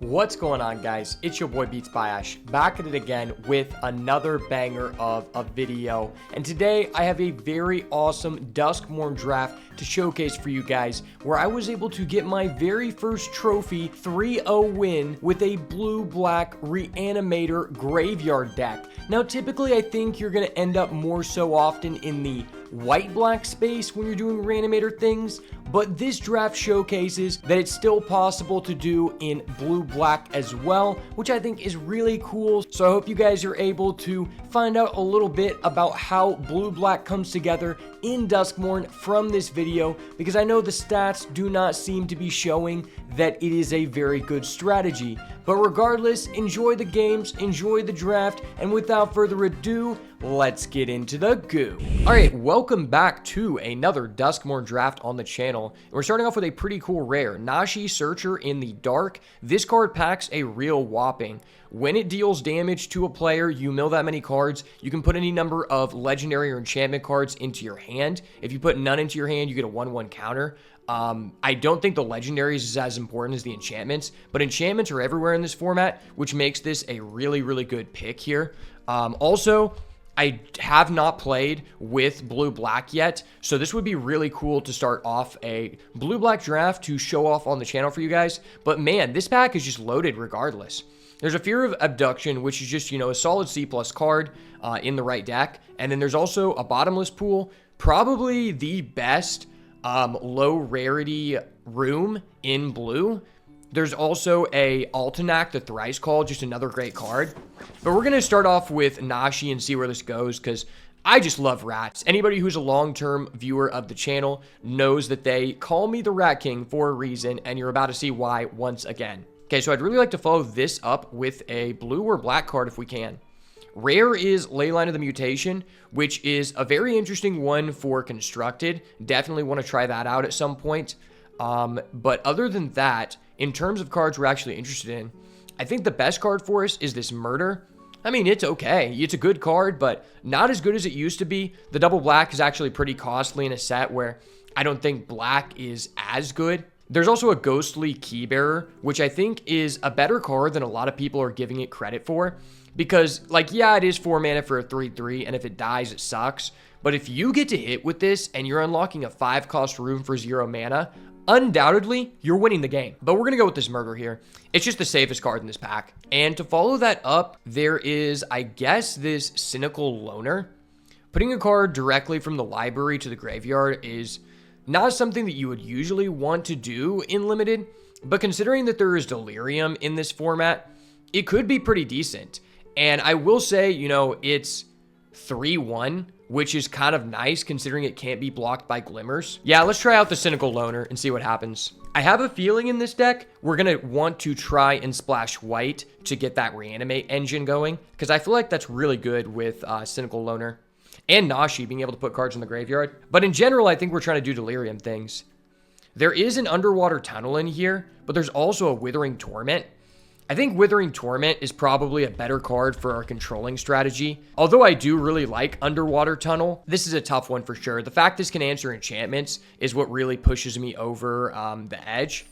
What's going on, guys? It's your boy beatsbyash, back at it again with another banger of a video. And today I have a very awesome Duskmourn draft to showcase for you guys, where I was able to get my very first trophy 3-0 win with a blue-black Reanimator graveyard deck. Now typically I think you're going to end up more so often in the white-black space when you're doing Reanimator things, but this draft showcases that it's still possible to do in blue-black as well, which I think is really cool. So I hope you guys are able to find out a little bit about how blue-black comes together in Duskmourn from this video, because I know the stats do not seem to be showing that it is a very good strategy. But regardless, enjoy the games, enjoy the draft, and without further ado, let's get into the goo. Alright, welcome back to another Duskmourn draft on the channel. We're starting off with a pretty cool rare, Nashi Searcher in the dark. This card packs a real whopping. When it deals damage to a player, you mill that many cards. You can put any number of legendary or enchantment cards into your hand. If you put none into your hand, you get a 1/1 counter. I don't think the legendaries is as important as the enchantments, but enchantments are everywhere in this format, which makes this a really, really good pick here. Also, I have not played with blue-black yet, so this would be really cool to start off a blue-black draft to show off on the channel for you guys. But man, this pack is just loaded regardless. There's a Fear of Abduction, which is just, a solid C+ card in the right deck. And then there's also a Bottomless Pool, probably the best low rarity room in blue. There's also a Altenac, the Thrice Call, just another great card. But we're going to start off with Nashi and see where this goes, because I just love rats. Anybody who's a long-term viewer of the channel knows that they call me the Rat King for a reason, and you're about to see why once again. Okay, so I'd really like to follow this up with a blue or black card if we can. Rare is Leyline of the Mutation, which is a very interesting one for Constructed. Definitely want to try that out at some point. But other than that, in terms of cards we're actually interested in, I think the best card for us is this Murder. I mean, it's okay. It's a good card, but not as good as it used to be. The double black is actually pretty costly in a set where I don't think black is as good. There's also a Ghostly Keybearer, which I think is a better card than a lot of people are giving it credit for. Because, yeah, it is 4 mana for a 3/3, and if it dies, it sucks. But if you get to hit with this, and you're unlocking a 5-cost room for 0 mana, undoubtedly, you're winning the game. But we're going to go with this Murder here. It's just the safest card in this pack. And to follow that up, there is, I guess, this Cynical Loner. Putting a card directly from the library to the graveyard is not something that you would usually want to do in Limited, but considering that there is Delirium in this format, it could be pretty decent. And I will say, it's 3/1, which is kind of nice considering it can't be blocked by Glimmers. Yeah, let's try out the Cynical Loner and see what happens. I have a feeling in this deck, we're going to want to try and splash white to get that Reanimate engine going, because I feel like that's really good with Cynical Loner. And Nashi being able to put cards in the graveyard. But in general, I think we're trying to do Delirium things. There is an Underwater Tunnel in here, but there's also a Withering Torment. I think Withering Torment is probably a better card for our controlling strategy. Although I do really like Underwater Tunnel, this is a tough one for sure. The fact this can answer enchantments is what really pushes me over the edge.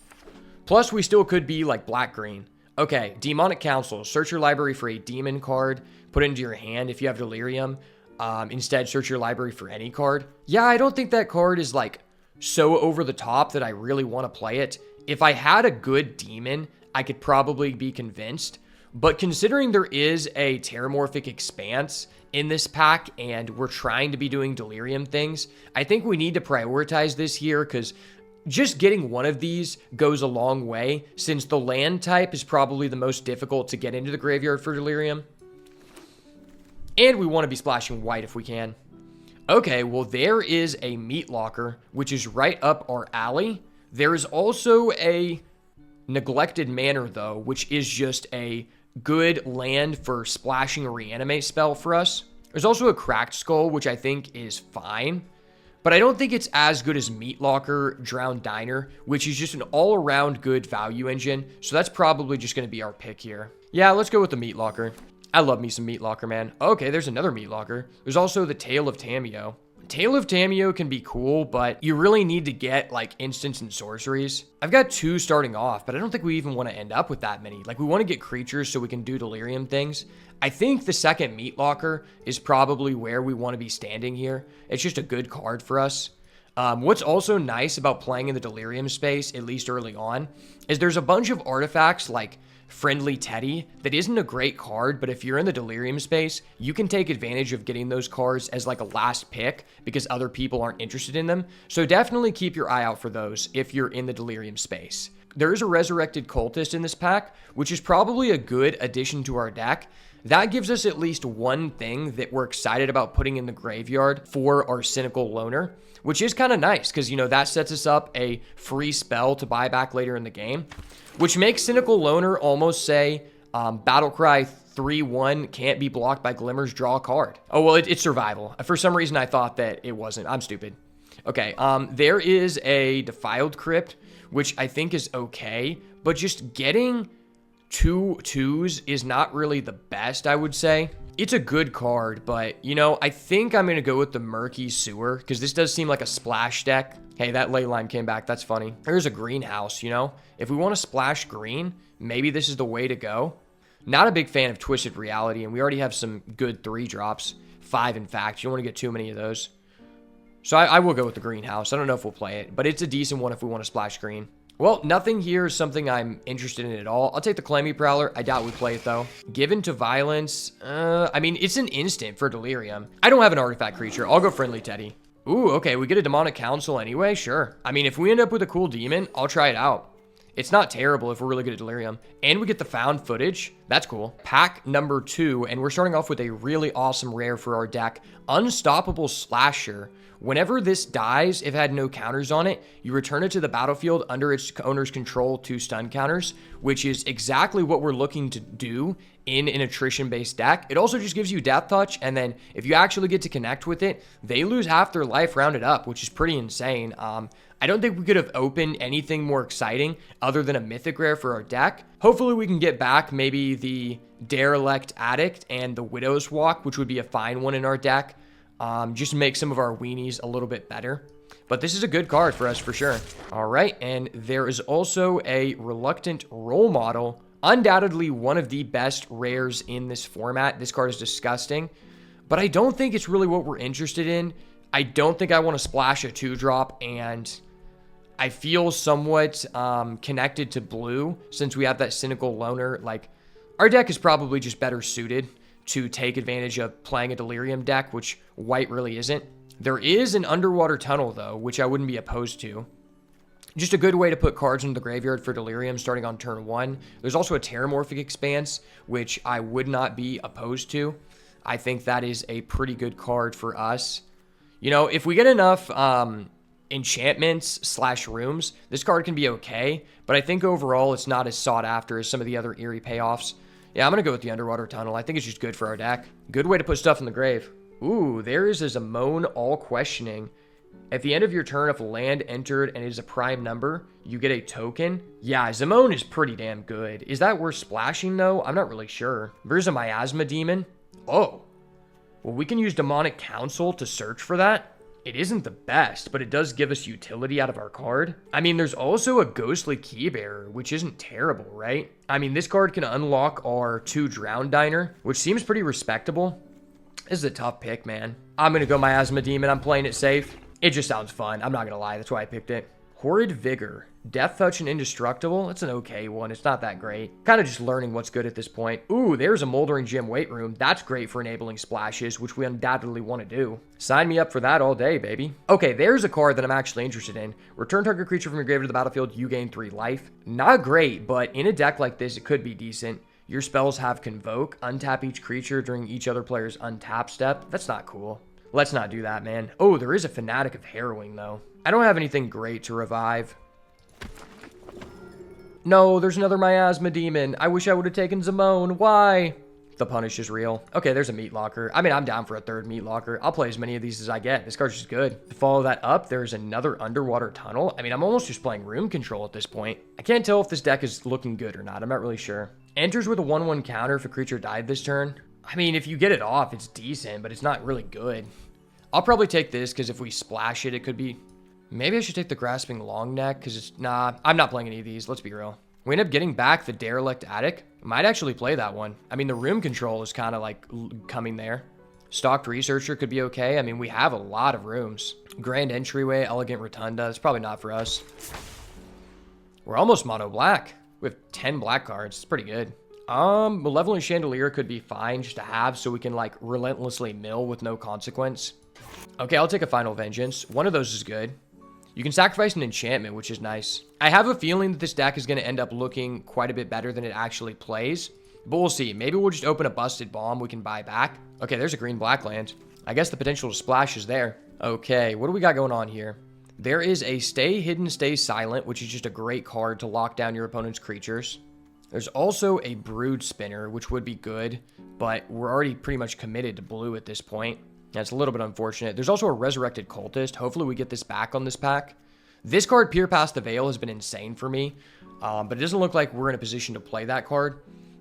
Plus, we still could be like black-green. Okay, Demonic Council. Search your library for a demon card. Put it into your hand if you have Delirium. Instead, search your library for any card. Yeah, I don't think that card is so over the top that I really want to play it. If I had a good demon, I could probably be convinced. But considering there is a Terramorphic Expanse in this pack and we're trying to be doing Delirium things, I think we need to prioritize this here, because just getting one of these goes a long way, since the land type is probably the most difficult to get into the graveyard for Delirium. And we want to be splashing white if we can. Okay, well, there is a Meat Locker, which is right up our alley. There is also a Neglected Manor, though, which is just a good land for splashing a Reanimate spell for us. There's also a Cracked Skull, which I think is fine. But I don't think it's as good as Meat Locker, Drowned Diner, which is just an all-around good value engine. So that's probably just going to be our pick here. Yeah, let's go with the Meat Locker. I love me some Meat Locker, man. Okay, there's another Meat Locker. There's also the Tale of Tameo. Tale of Tamio can be cool, but you really need to get like instants and sorceries. I've got 2 starting off, but I don't think we even want to end up with that many. Like we want to get creatures so we can do delirium things. I think the second Meat Locker is probably where we want to be standing here. It's just a good card for us. What's also nice about playing in the delirium space, at least early on, is there's a bunch of artifacts like Friendly Teddy that isn't a great card, but if you're in the delirium space, you can take advantage of getting those cards as like a last pick because other people aren't interested in them. So definitely keep your eye out for those if you're in the delirium space. There is a Resurrected Cultist in this pack, which is probably a good addition to our deck. That gives us at least one thing that we're excited about putting in the graveyard for our Cynical Loner, which is kind of nice because, you know, that sets us up a free spell to buy back later in the game, which makes Cynical Loner almost say Battlecry 3-1 can't be blocked by Glimmers, draw a card. Oh, well, it's survival. For some reason, I thought that it wasn't. I'm stupid. Okay, there is a Defiled Crypt, which I think is okay, but just getting 2 2s is not really the best, I would say. It's a good card, but, you know, I think I'm going to go with the Murky Sewer, because this does seem like a splash deck. Hey, that ley line came back. That's funny. There's a greenhouse, you know? If we want to splash green, maybe this is the way to go. Not a big fan of Twisted Reality, and we already have some good 3-drops. 5, in fact. You don't want to get too many of those. So I will go with the greenhouse. I don't know if we'll play it, but it's a decent one if we want to splash green. Well, nothing here is something I'm interested in at all. I'll take the Calamity Prowler. I doubt we play it, though. Given to Violence. I mean, it's an instant for Delirium. I don't have an artifact creature. I'll go Friendly Teddy. Ooh, okay. We get a Demonic Council anyway. Sure. I mean, if we end up with a cool demon, I'll try it out. It's not terrible if we're really good at Delirium. And we get the Found Footage. That's cool. Pack number 2, and we're starting off with a really awesome rare for our deck. Unstoppable Slasher. Whenever this dies, if it had no counters on it, you return it to the battlefield under its owner's control 2 stun counters, which is exactly what we're looking to do in an attrition-based deck. It also just gives you Death Touch, and then if you actually get to connect with it, they lose half their life rounded up, which is pretty insane. I don't think we could have opened anything more exciting other than a Mythic Rare for our deck. Hopefully we can get back maybe the Derelict Addict and the Widow's Walk, which would be a fine one in our deck. Just make some of our weenies a little bit better. But this is a good card for us for sure. All right, and there is also a Reluctant Role Model. Undoubtedly one of the best rares in this format. This card is disgusting, but I don't think it's really what we're interested in. I don't think I want to splash a 2-drop, and I feel somewhat connected to blue since we have that Cynical Loner. Like, our deck is probably just better suited to take advantage of playing a Delirium deck, which white really isn't. There is an Underwater Tunnel, though, which I wouldn't be opposed to. Just a good way to put cards into the graveyard for Delirium starting on turn 1. There's also a Terramorphic Expanse, which I would not be opposed to. I think that is a pretty good card for us. You know, if we get enough enchantments / rooms, this card can be okay, but I think overall it's not as sought after as some of the other eerie payoffs. Yeah, I'm going to go with the Underwater Tunnel. I think it's just good for our deck. Good way to put stuff in the grave. Ooh, there is a Zamone All Questioning. At the end of your turn, if a land entered and it is a prime number, you get a token. Yeah, Zamone is pretty damn good. Is that worth splashing, though? I'm not really sure. There's a Miasma Demon. Oh. Well, we can use Demonic Council to search for that. It isn't the best, but it does give us utility out of our card. I mean, there's also a Ghostly Keybearer, which isn't terrible, right? I mean, this card can unlock our 2 Drown Diner, which seems pretty respectable. This is a tough pick, man. I'm going to go Miasma Demon. I'm playing it safe. It just sounds fun. I'm not going to lie. That's why I picked it. Horrid Vigor. Death Touch and Indestructible. It's an okay one. It's not that great. Kind of just learning what's good at this point. Ooh, there's a Moldering Gem Weight Room. That's great for enabling splashes, which we undoubtedly want to do. Sign me up for that all day, baby. Okay, there's a card that I'm actually interested in. Return target creature from your grave to the battlefield. You gain 3 life. Not great, but in a deck like this, it could be decent. Your spells have Convoke. Untap each creature during each other player's untap step. That's not cool. Let's not do that, man. Oh, there is a Fanatic of Harrowing, though. I don't have anything great to revive. No, there's another Miasma Demon. I wish I would have taken Zamone. Why? The punish is real. Okay, there's a Meat Locker. I mean, I'm down for a 3rd Meat Locker. I'll play as many of these as I get. This card's just good. To follow that up, there's another Underwater Tunnel. I mean, I'm almost just playing Room Control at this point. I can't tell if this deck is looking good or not. I'm not really sure. Enters with a 1/1 counter if a creature died this turn. I mean, if you get it off, it's decent, but it's not really good. I'll probably take this because if we splash it, it could be... Maybe I should take the Grasping Long Neck because it's... Nah, I'm not playing any of these. Let's be real. We end up getting back the Derelict Attic. Might actually play that one. I mean, the room control is kind of like coming there. Stocked Researcher could be okay. I mean, we have a lot of rooms. Grand Entryway, Elegant Rotunda. It's probably not for us. We're almost mono black. We have 10 black cards. It's pretty good. Malevolent Chandelier could be fine just to have so we can like relentlessly mill with no consequence. Okay, I'll take a Final Vengeance. One of those is good. You can sacrifice an enchantment, which is nice. I have a feeling that this deck is going to end up looking quite a bit better than it actually plays. But we'll see. Maybe we'll just open a Busted Bomb we can buy back. Okay, there's a green-black land. I guess the potential to splash is there. Okay, what do we got going on here? There is a Stay Hidden, Stay Silent, which is just a great card to lock down your opponent's creatures. There's also a Brood Spinner, which would be good, but we're already pretty much committed to blue at this point. That's a little bit unfortunate. There's also a Resurrected Cultist. Hopefully we get this back on this pack. This card, Peer Past the Veil, has been insane for me, but it doesn't look like we're in a position to play that card.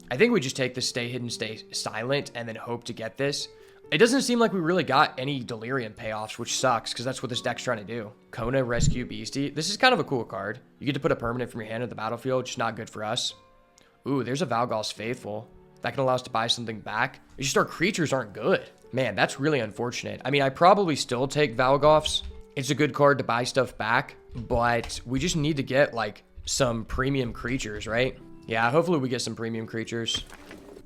I think we just take the Stay Hidden, Stay Silent, and then hope to get this. It doesn't seem like we really got any Delirium payoffs, which sucks, because that's what this deck's trying to do. Kona, Rescue Beastie. This is kind of a cool card. You get to put a permanent from your hand in the battlefield, just not good for us. Ooh, there's a Valgoth's Faithful. That can allow us to buy something back. It's just our creatures aren't good. Man, that's really unfortunate. I mean, I probably still take Valgoths. It's a good card to buy stuff back, but we just need to get, like, some premium creatures, right? Yeah, hopefully we get some premium creatures.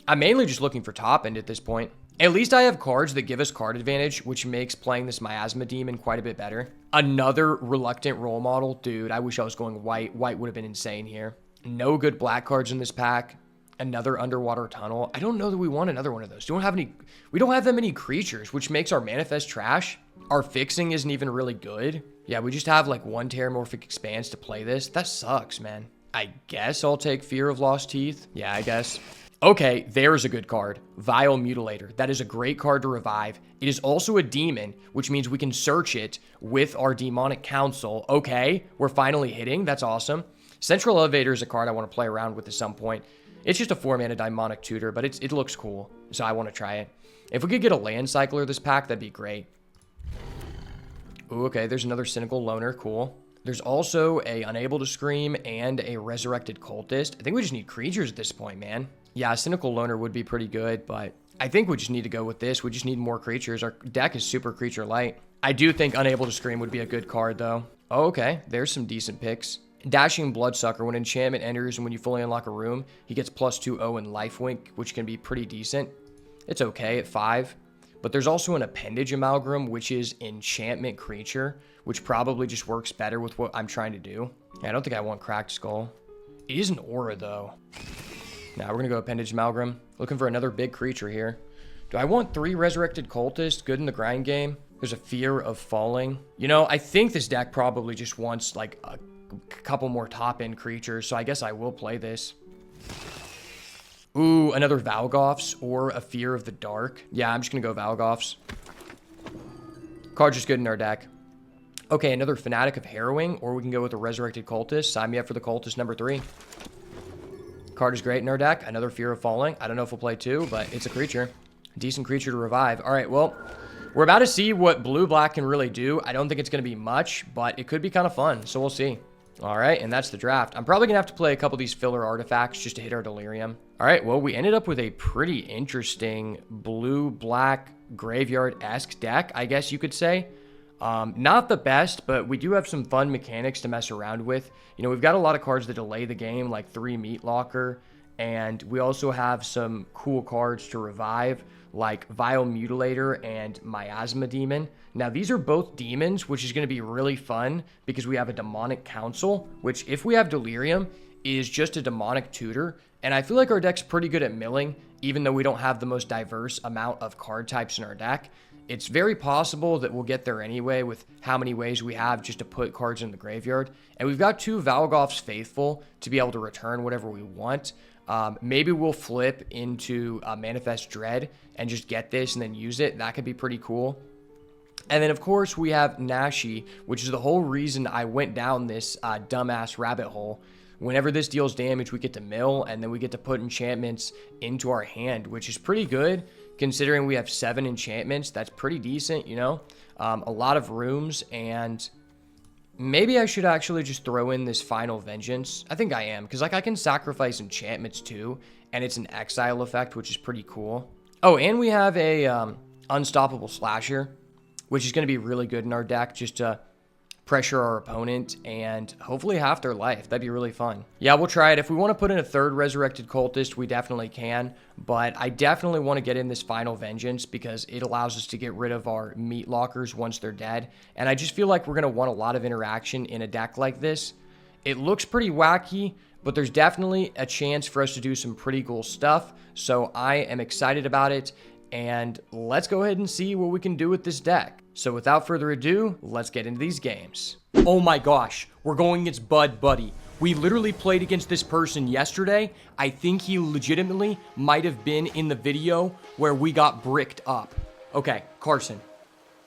I'm mainly just looking for top end at this point. At least I have cards that give us card advantage, which makes playing this Miasma Demon quite a bit better. Another Reluctant Role Model. Dude, I wish I was going white. White would have been insane here. No good black cards in this pack. Another Underwater Tunnel. I don't know that we want another one of those. We don't have that many creatures, which makes our manifest trash. Our fixing isn't even really good. Yeah, we just have like one Terramorphic Expanse to play this. That sucks, man. I guess I'll take Fear of Lost Teeth. Yeah, I guess. Okay, there's a good card. Vile Mutilator. That is a great card to revive. It is also a demon, which means we can search it with our Demonic Council. Okay, we're finally hitting. That's awesome. Central Elevator is a card I want to play around with at some point. It's just a 4-mana Demonic Tutor, but it looks cool, so I want to try it. If we could get a Land Cycler this pack, that'd be great. Ooh, okay, there's another Cynical Loner. Cool. There's also a Unable to Scream and a Resurrected Cultist. I think we just need creatures at this point, man. Yeah, a Cynical Loner would be pretty good, but I think we just need to go with this. We just need more creatures. Our deck is super creature light. I do think Unable to Scream would be a good card, though. Oh, okay, there's some decent picks. Dashing Bloodsucker. When enchantment enters and when you fully unlock a room, he gets +2/0 in Lifelink, which can be pretty decent. It's okay at 5. But there's also an Appendage Amalgam, which is enchantment creature, which probably just works better with what I'm trying to do. Yeah, I don't think I want Cracked Skull. It is an aura, though. Now we're going to go Appendage Amalgam. Looking for another big creature here. Do I want 3 Resurrected Cultists? Good in the grind game. There's a Fear of Falling. You know, I think this deck probably just wants, like, a couple more top-end creatures, so I guess I will play this. Ooh, another Valgoths or a Fear of the Dark. Yeah, I'm just going to go Valgoths. Card's just good in our deck. Okay, another Fanatic of Harrowing, or we can go with a Resurrected Cultist. Sign me up for the Cultist number 3. Card is great in our deck. Another Fear of Falling. I don't know if we'll play 2, but it's a creature. Decent creature to revive. All right, well, we're about to see what blue-black can really do. I don't think it's going to be much, but it could be kind of fun, so we'll see. All right, and that's the draft. I'm probably going to have to play a couple of these filler artifacts just to hit our Delirium. All right, well, we ended up with a pretty interesting blue-black graveyard-esque deck, I guess you could say. Not the best, but we do have some fun mechanics to mess around with. You know, we've got a lot of cards that delay the game, like 3 Meat Locker, and we also have some cool cards to revive, like Vile Mutilator and Miasma Demon. Now, these are both demons, which is going to be really fun because we have a Demonic Council, which, if we have Delirium, is just a Demonic Tutor. And I feel like our deck's pretty good at milling, even though we don't have the most diverse amount of card types in our deck. It's very possible that we'll get there anyway with how many ways we have just to put cards in the graveyard. And we've got 2 Valgoth's Faithful to be able to return whatever we want. Maybe we'll flip into Manifest Dread and just get this and then use it. That could be pretty cool. And then, of course, we have Nashi, which is the whole reason I went down this dumbass rabbit hole, whenever this deals damage, we get to mill, and then we get to put enchantments into our hand, which is pretty good considering we have 7 enchantments. That's pretty decent, you know. A lot of rooms, and maybe I should actually just throw in this Final Vengeance. I think I am, because like I can sacrifice enchantments too, and it's an exile effect, which is pretty cool. Oh, and we have a Unstoppable Slasher, which is going to be really good in our deck just to pressure our opponent and hopefully half their life. That'd be really fun. Yeah, we'll try it. If we want to put in a 3rd Resurrected Cultist, we definitely can, but I definitely want to get in this Final Vengeance because it allows us to get rid of our meat lockers once they're dead, and I just feel like we're going to want a lot of interaction in a deck like this. It looks pretty wacky, but there's definitely a chance for us to do some pretty cool stuff, so I am excited about it, and let's go ahead and see what we can do with this deck. So without further ado, let's get into these games. Oh my gosh, we're going against Bud Buddy. We literally played against this person yesterday. I think he legitimately might have been in the video where we got bricked up. Okay, Carson.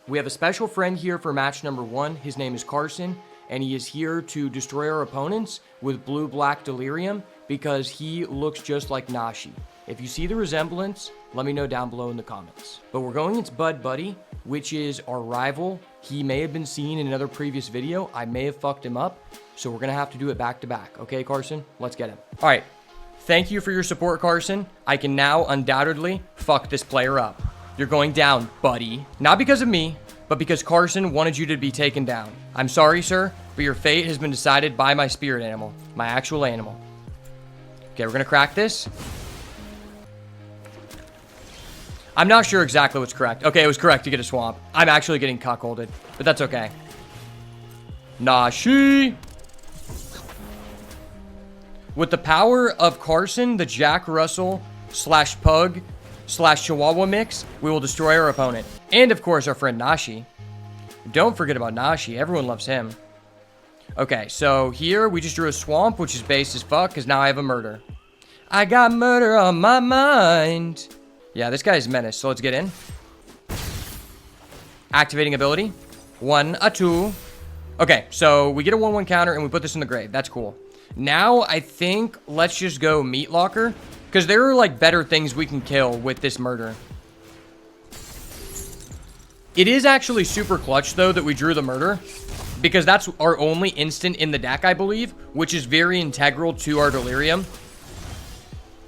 We have a special friend here for match number 1. His name is Carson, and he is here to destroy our opponents with blue-black delirium because he looks just like Nashi. If you see the resemblance, let me know down below in the comments. But we're going against Bud Buddy, which is our rival. He may have been seen in another previous video. I may have fucked him up, so we're gonna have to do it back to back. Okay, Carson? Let's get him. All right, thank you for your support, Carson. I can now undoubtedly fuck this player up. You're going down, buddy. Not because of me, but because Carson wanted you to be taken down. I'm sorry, sir, but your fate has been decided by my spirit animal, my actual animal. Okay, we're gonna crack this. I'm not sure exactly what's correct. Okay, it was correct to get a swamp. I'm actually getting cuckolded, but that's okay. Nashi! With the power of Carson, the Jack Russell / Pug / Chihuahua mix, we will destroy our opponent. And of course, our friend Nashi. Don't forget about Nashi. Everyone loves him. Okay, so here we just drew a swamp, which is base as fuck, because now I have a murder. I got murder on my mind. Yeah, this guy's menace, so let's get in. Activating ability. 1, a 2. Okay, so we get a 1/1 counter and we put this in the grave. That's cool. Now, I think let's just go Meat Locker, because there are, like, better things we can kill with this murder. It is actually super clutch, though, that we drew the murder, because that's our only instant in the deck, I believe, which is very integral to our delirium.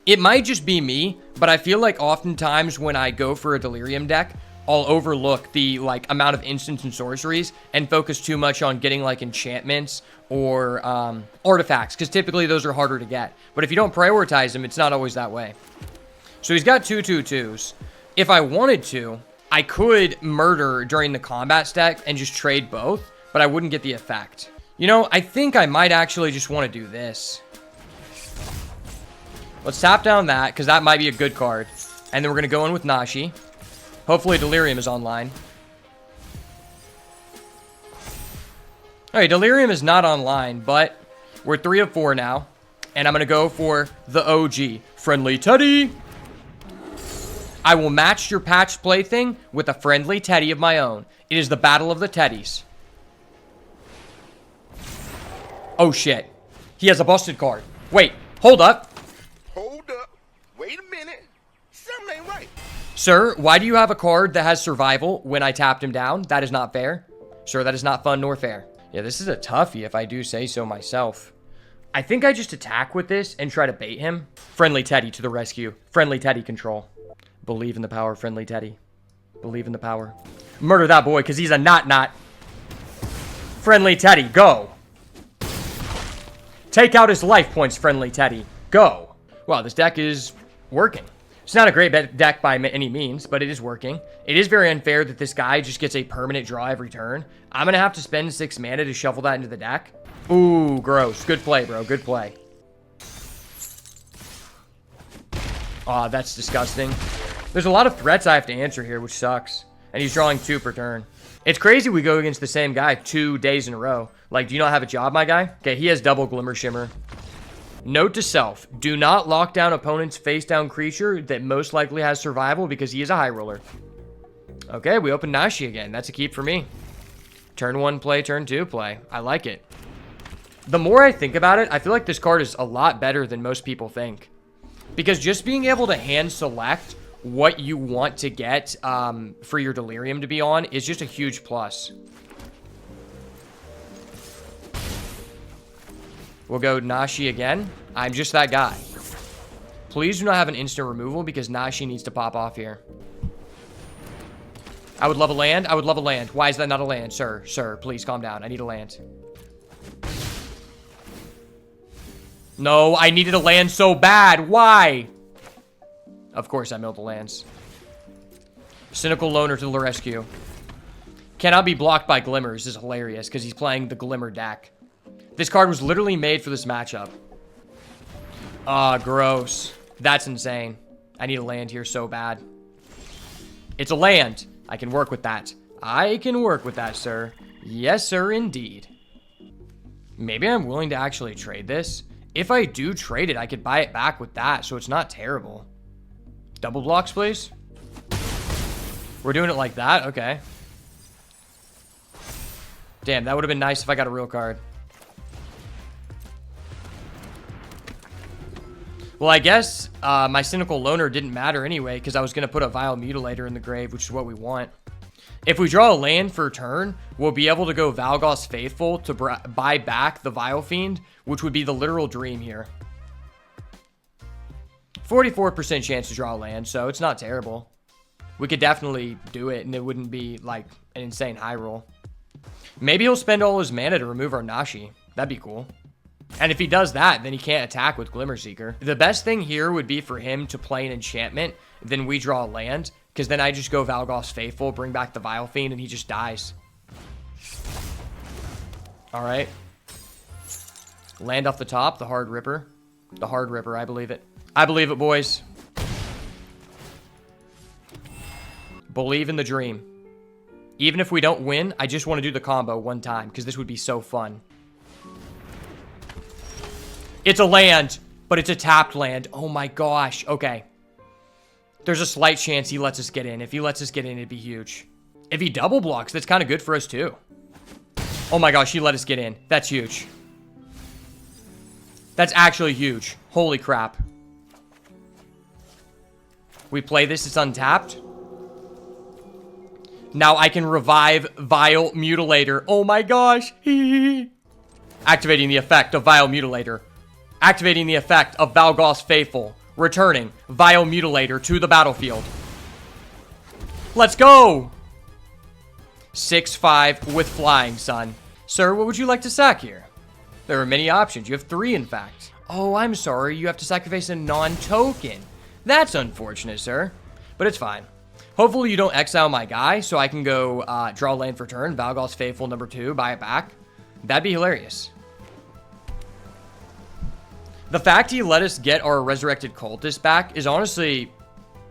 It might just be me, but I feel like oftentimes when I go for a delirium deck, I'll overlook the like amount of instants and sorceries and focus too much on getting like enchantments or artifacts, because typically those are harder to get. But if you don't prioritize them, it's not always that way. So he's got 2/2/2s. If I wanted to, I could murder during the combat stack and just trade both, but I wouldn't get the effect. You know, I think I might actually just want to do this. Let's tap down that, because that might be a good card. And then we're going to go in with Nashi. Hopefully Delirium is online. Alright, Delirium is not online, but we're 3 of 4 now. And I'm going to go for the OG. Friendly Teddy! I will match your patched plaything with a friendly Teddy of my own. It is the battle of the Teddies. Oh shit. He has a busted card. Wait, hold up. Hold up. Wait a minute. Something ain't right. Sir, why do you have a card that has survival when I tapped him down? That is not fair. Sir, that is not fun nor fair. Yeah, this is a toughie if I do say so myself. I think I just attack with this and try to bait him. Friendly Teddy to the rescue. Friendly Teddy control. Believe in the power, Friendly Teddy. Believe in the power. Murder that boy, because he's a not. Friendly Teddy, go. Take out his life points, Friendly Teddy. Go. Wow, this deck is working. It's not a great deck by any means, but it is working. It is very unfair that this guy just gets a permanent draw every turn. I'm going to have to spend 6 mana to shuffle that into the deck. Ooh, gross. Good play, bro. Good play. Aw, that's disgusting. There's a lot of threats I have to answer here, which sucks. And he's drawing 2 per turn. It's crazy we go against the same guy 2 days in a row. Like, do you not have a job, my guy? Okay, he has double Glimmer Shimmer. Note to self, do not lock down opponent's face-down creature that most likely has survival because he is a high roller. Okay, we open Nashi again. That's a keep for me. Turn 1 play, turn 2 play. I like it. The more I think about it, I feel like this card is a lot better than most people think. Because just being able to hand select what you want to get for your Delirium to be on is just a huge plus. We'll go Nashi again. I'm just that guy. Please do not have an instant removal because Nashi needs to pop off here. I would love a land. I would love a land. Why is that not a land? Sir, sir, please calm down. I need a land. No, I needed a land so bad. Why? Of course I milled the lands. Cynical Loner to the rescue. Cannot be blocked by Glimmers. This is hilarious because he's playing the Glimmer deck. This card was literally made for this matchup. Ah, gross. That's insane. I need a land here so bad. It's a land. I can work with that. I can work with that, sir. Yes, sir, indeed. Maybe I'm willing to actually trade this. If I do trade it, I could buy it back with that, so it's not terrible. Double blocks, please. We're doing it like that? Okay. Damn, that would have been nice if I got a real card. Well, I guess my Cynical Loner didn't matter anyway, because I was going to put a Vile Mutilator in the grave, which is what we want. If we draw a land for turn, we'll be able to go Valgoth's Faithful to buy back the Vile Fiend, which would be the literal dream here. 44% chance to draw a land, so it's not terrible. We could definitely do it, and it wouldn't be, like, an insane high roll. Maybe he'll spend all his mana to remove our Nashi. That'd be cool. And if he does that, then he can't attack with Glimmer Seeker. The best thing here would be for him to play an enchantment, then we draw a land, because then I just go Valgoth's Faithful, bring back the Vile Fiend, and he just dies. Alright. Land off the top, the Hard Ripper. The Hard Ripper, I believe it. I believe it, boys. Believe in the dream. Even if we don't win, I just want to do the combo one time, because this would be so fun. It's a land, but it's a tapped land. Oh my gosh. Okay. There's a slight chance he lets us get in. If he lets us get in, it'd be huge. If he double blocks, that's kind of good for us too. Oh my gosh, he let us get in. That's huge. That's actually huge. Holy crap. We play this, it's untapped. Now I can revive Vile Mutilator. Oh my gosh. Activating the effect of Vile Mutilator. Activating the effect of Valgoth's Faithful. Returning Vile Mutilator to the battlefield. Let's go! 6-5 with flying, son. Sir, what would you like to sack here? There are many options. You have 3, in fact. Oh, I'm sorry. You have to sacrifice a non-token. That's unfortunate, sir. But it's fine. Hopefully you don't exile my guy, so I can go draw land for turn. Valgoth's Faithful #2, buy it back. That'd be hilarious. The fact he let us get our Resurrected Cultist back is honestly...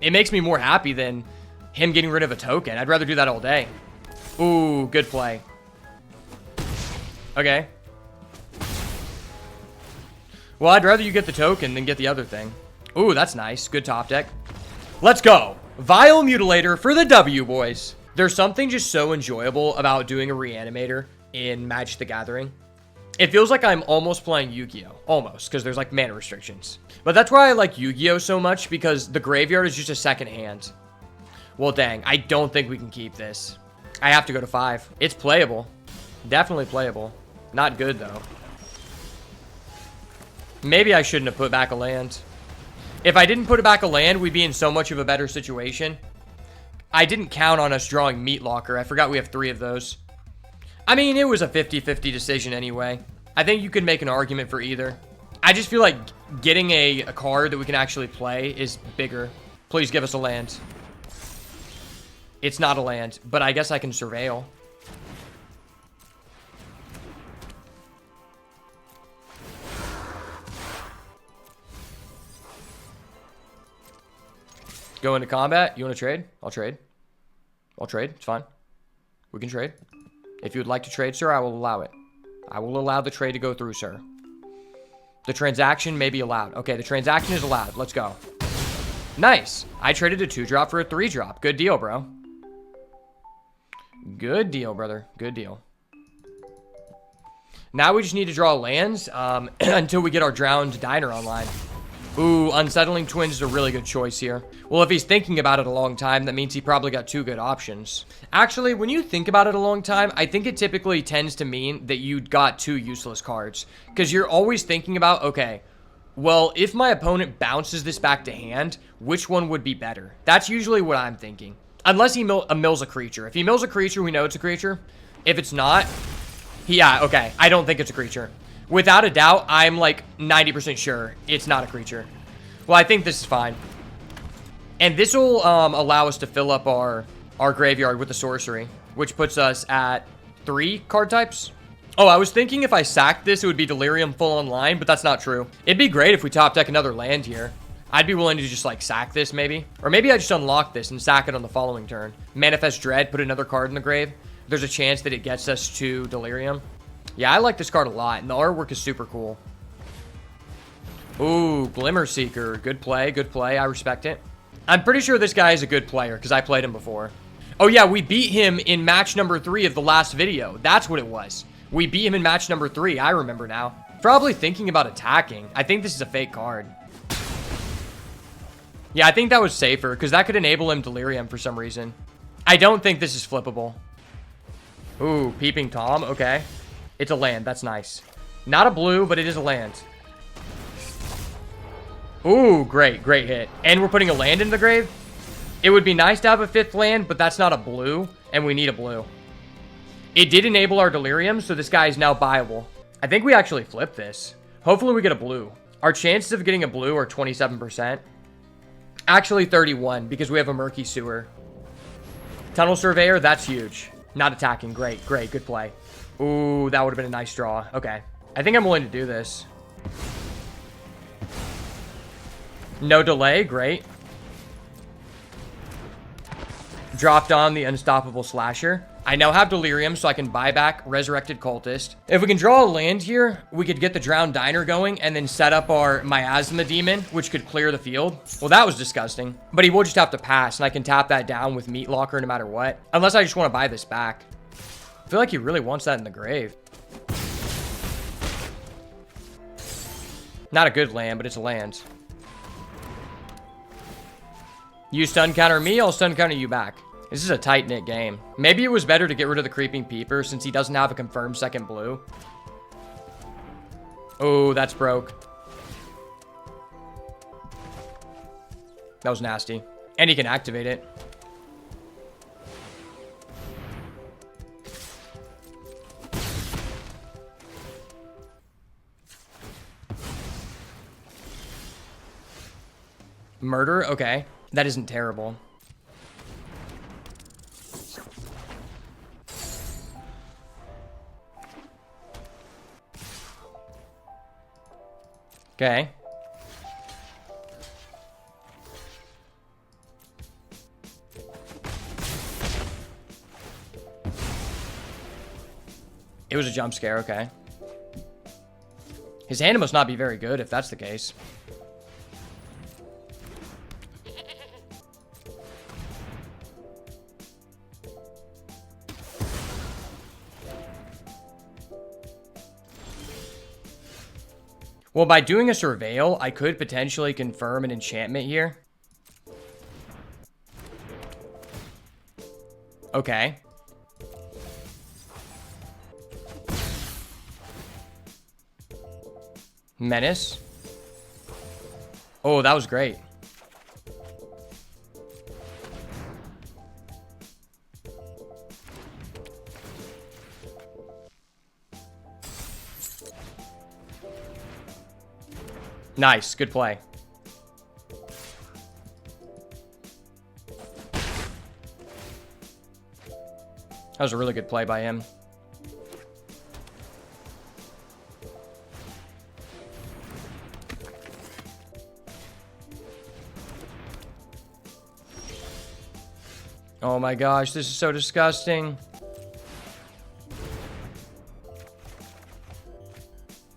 It makes me more happy than him getting rid of a token. I'd rather do that all day. Ooh, good play. Okay. Well, I'd rather you get the token than get the other thing. Ooh, that's nice. Good top deck. Let's go. Vile Mutilator for the W, boys. There's something just so enjoyable about doing a Reanimator in Magic the Gathering. It feels like I'm almost playing Yu-Gi-Oh! Almost, because there's like mana restrictions. But that's why I like Yu-Gi-Oh! So much, because the graveyard is just a second hand. Well, dang, I don't think we can keep this. I have to go to 5. It's playable. Definitely playable. Not good, though. Maybe I shouldn't have put back a land. If I didn't put back a land, we'd be in so much of a better situation. I didn't count on us drawing Meat Locker. I forgot we have 3 of those. I mean, it was a 50-50 decision anyway. I think you could make an argument for either. I just feel like getting a card that we can actually play is bigger. Please give us a land. It's not a land, but I guess I can surveil. Go into combat. You want to trade? I'll trade. I'll trade. It's fine. We can trade. If you would like to trade, sir, I will allow it. I will allow the trade to go through, sir. The transaction may be allowed. Okay, the transaction is allowed. Let's go. Nice. I traded a 2-drop for a 3-drop. Good deal, bro. Good deal, brother. Good deal. Now we just need to draw lands until we get our Drowned Diner online. Ooh, Unsettling Twins is a really good choice here. Well, if he's thinking about it a long time, that means he probably got 2 good options. Actually, when you think about it a long time, I think it typically tends to mean that you got 2 useless cards. Because you're always thinking about, okay, well, if my opponent bounces this back to hand, which one would be better? That's usually what I'm thinking. Unless he mills a creature. If he mills a creature, we know it's a creature. If it's not, yeah, okay, I don't think it's a creature. Without a doubt, I'm like 90% sure it's not a creature. Well, I think this is fine. And this will allow us to fill up our graveyard with the sorcery, which puts us at 3 card types. Oh, I was thinking if I sacked this, it would be Delirium full online, but that's not true. It'd be great if we top deck another land here. I'd be willing to just like sack this maybe. Or maybe I just unlock this and sack it on the following turn. Manifest Dread, put another card in the grave. There's a chance that it gets us to Delirium. Yeah, I like this card a lot, and the artwork is super cool. Ooh, Glimmer Seeker. Good play, good play. I respect it. I'm pretty sure this guy is a good player, because I played him before. Oh yeah, we beat him in match number 3 of the last video. That's what it was. We beat him in match number 3. I remember now. Probably thinking about attacking. I think this is a fake card. Yeah, I think that was safer, because that could enable him Delirium for some reason. I don't think this is flippable. Ooh, Peeping Tom. Okay. It's a land. That's nice. Not a blue, but it is a land. Ooh, great. Great hit. And we're putting a land in the grave. It would be nice to have a 5th land, but that's not a blue, and we need a blue. It did enable our Delirium, so this guy is now buyable. I think we actually flip this. Hopefully we get a blue. Our chances of getting a blue are 27%. Actually 31, because we have a Murky Sewer. Tunnel Surveyor, that's huge. Not attacking. Great, great. Good play. Ooh, that would have been a nice draw. Okay. I think I'm willing to do this. No delay. Great. Dropped on the Unstoppable Slasher. I now have Delirium, so I can buy back Resurrected Cultist. If we can draw a land here, we could get the Drowned Diner going and then set up our Miasma Demon, which could clear the field. Well, that was disgusting. But he will just have to pass, and I can tap that down with Meat Locker no matter what. Unless I just want to buy this back. I feel like he really wants that in the grave. Not a good land, but it's a land. You stun counter me, I'll stun counter you back. This is a tight-knit game. Maybe it was better to get rid of the Creeping Peeper since he doesn't have a confirmed second blue. Oh, that's broke. That was nasty. And he can activate it. Murder? Okay. That isn't terrible. Okay. It was a jump scare, okay. His hand must not be very good if that's the case. Well, by doing a Surveil, I could potentially confirm an enchantment here. Okay. Menace. Oh, that was great. Nice. Good play. That was a really good play by him. Oh my gosh, this is so disgusting.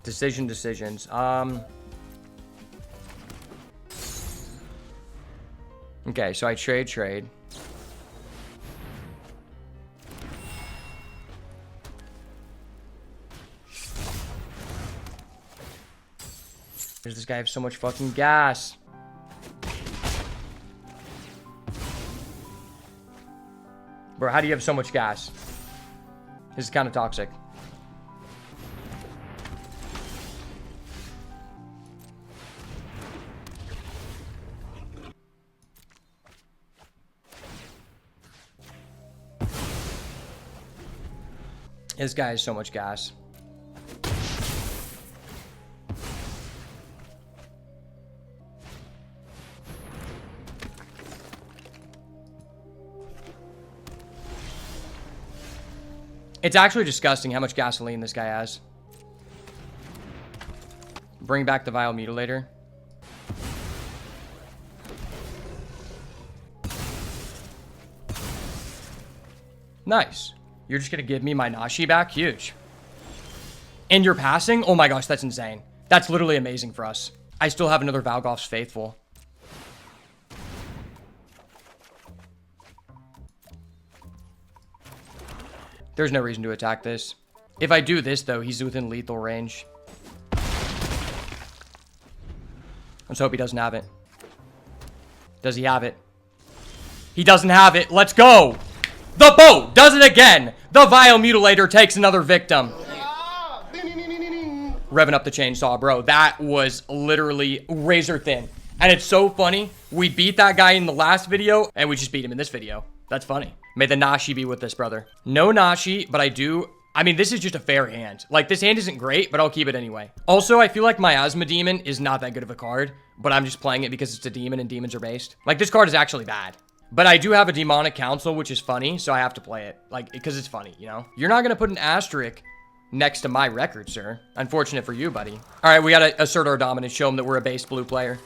Decisions. Okay, so I trade. guy have so much fucking gas? Bro, how do you have so much gas? This is kind of toxic. This guy has so much gas. It's actually disgusting how much gasoline this guy has. Bring back the vile mutilator. Nice. You're just gonna give me my Nashi back? Huge. And you're passing? Oh my gosh, that's insane. That's literally amazing for us. I still have another Valgoff's Faithful. There's no reason to attack this. If I do this, though, he's within lethal range. Let's hope he doesn't have it. Does he have it? He doesn't have it. Let's go! The boat does it again! The Vile Mutilator takes another victim. Revving up the chainsaw, bro. That was literally razor thin. And it's so funny. We beat that guy in the last video, and we just beat him in this video. That's funny. May the Nashi be with this, brother. No Nashi, but I do... I mean, this is just a fair hand. Like, this hand isn't great, but I'll keep it anyway. Also, I feel like Miasma Demon is not that good of a card, but I'm just playing it because it's a demon and demons are based. Like, this card is actually bad. But I do have a Demonic Council, which is funny, so I have to play it. Like, because it's funny, you know? You're not going to put an asterisk next to my record, sir. Unfortunate for you, buddy. All right, we got to assert our dominance, show him that we're a base blue player.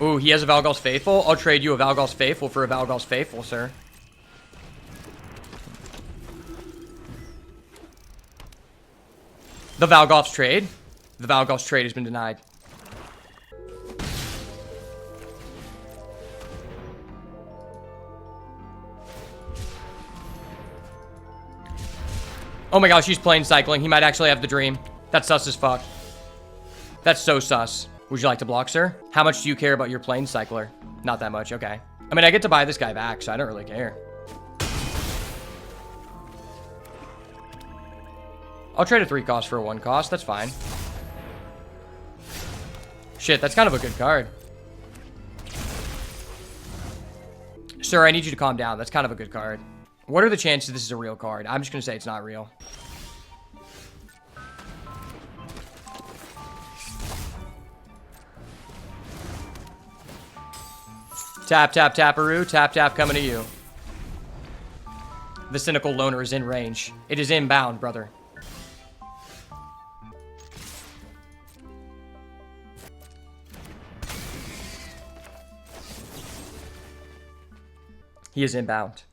Ooh, he has a Valgoff's Faithful. I'll trade you a Valgoff's Faithful for a Valgoff's Faithful, sir. The Valgoff's trade. The Valgoff's trade has been denied. Oh my gosh, he's plane cycling. He might actually have the dream. That's sus as fuck. That's so sus. Would you like to block, sir? How much do you care about your plane cycler? Not that much, okay. I mean, I get to buy this guy back, so I don't really care. I'll trade a 3 cost for a 1 cost. That's fine. Shit, that's kind of a good card. Sir, I need you to calm down. That's kind of a good card. What are the chances this is a real card? I'm just going to say it's not real. Tap, tap, taparoo. Tap, tap, coming to you. The Cynical Loner is in range. It is inbound, brother. He is inbound.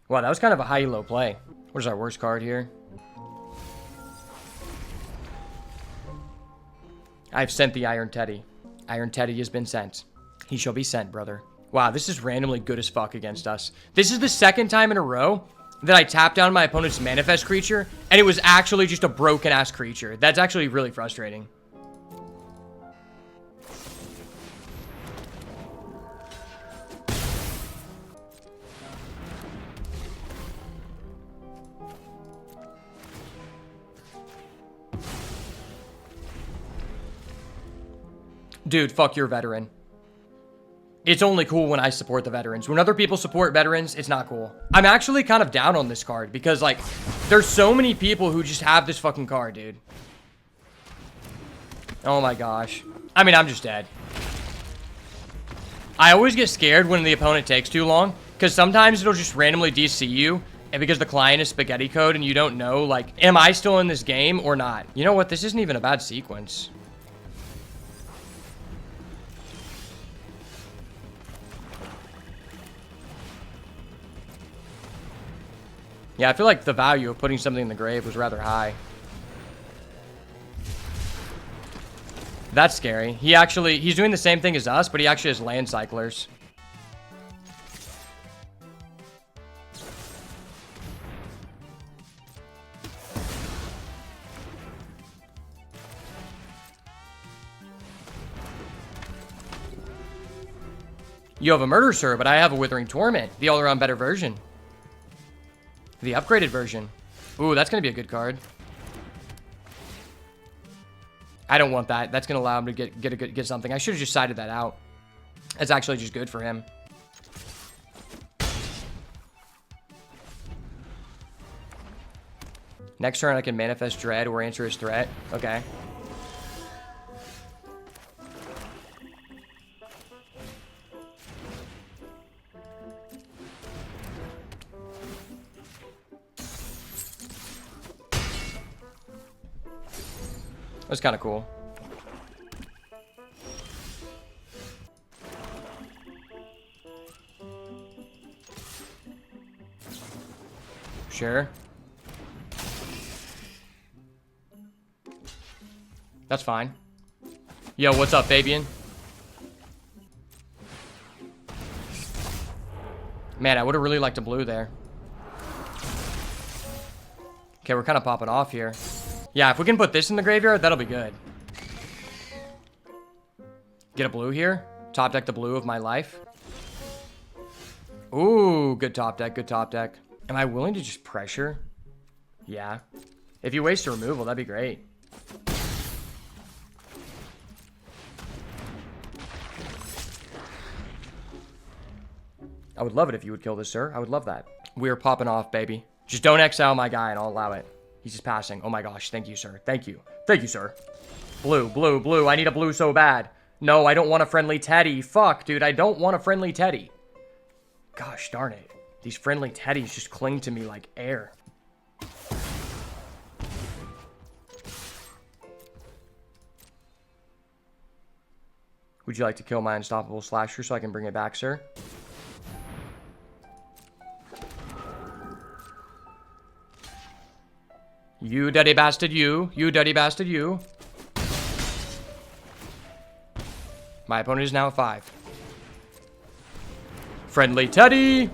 Wow, that was kind of a high-low play. What is our worst card here? I've sent the Iron Teddy. Iron Teddy has been sent. He shall be sent, brother. Wow, this is randomly good as fuck against us. This is the second time in a row that I tapped down my opponent's manifest creature, and it was actually just a broken-ass creature. That's actually really frustrating. Dude, fuck your veteran. It's only cool when I support the veterans. When other people support veterans, it's not cool. I'm actually kind of down on this card because, like, there's so many people who just have this fucking card, dude. Oh my gosh. I mean, I'm just dead. I always get scared when the opponent takes too long because sometimes it'll just randomly DC you, and because the client is spaghetti code and you don't know, like, am I still in this game or not? You know what? This isn't even a bad sequence. Yeah, I feel like the value of putting something in the grave was rather high. That's scary. He's doing the same thing as us, but he actually has land cyclers. You have a Murder, sir, but I have a Withering Torment. The all-around better version. The upgraded version. Ooh, that's going to be a good card. I don't want that. That's going to allow him to get something. I should have just sided that out. That's actually just good for him. Next turn, I can Manifest Dread or answer his threat. Okay. That's kind of cool. Sure. That's fine. Yo, what's up, Fabian? Man, I would have really liked a blue there. Okay, we're kind of popping off here. Yeah, if we can put this in the graveyard, that'll be good. Get a blue here. Top deck the blue of my life. Ooh, good top deck, good top deck. Am I willing to just pressure? Yeah. If you waste a removal, that'd be great. I would love it if you would kill this, sir. I would love that. We are popping off, baby. Just don't exile my guy and I'll allow it. He's just passing. Oh my gosh. Thank you, sir. Thank you. Thank you, sir. Blue, blue, blue. I need a blue so bad. No, I don't want a friendly Teddy. Fuck, dude. I don't want a friendly Teddy. Gosh darn it. These friendly Teddies just cling to me like air. Would you like to kill my unstoppable slasher so I can bring it back, sir? You dirty bastard, you. You dirty bastard, you. My opponent is now at 5. Friendly Teddy!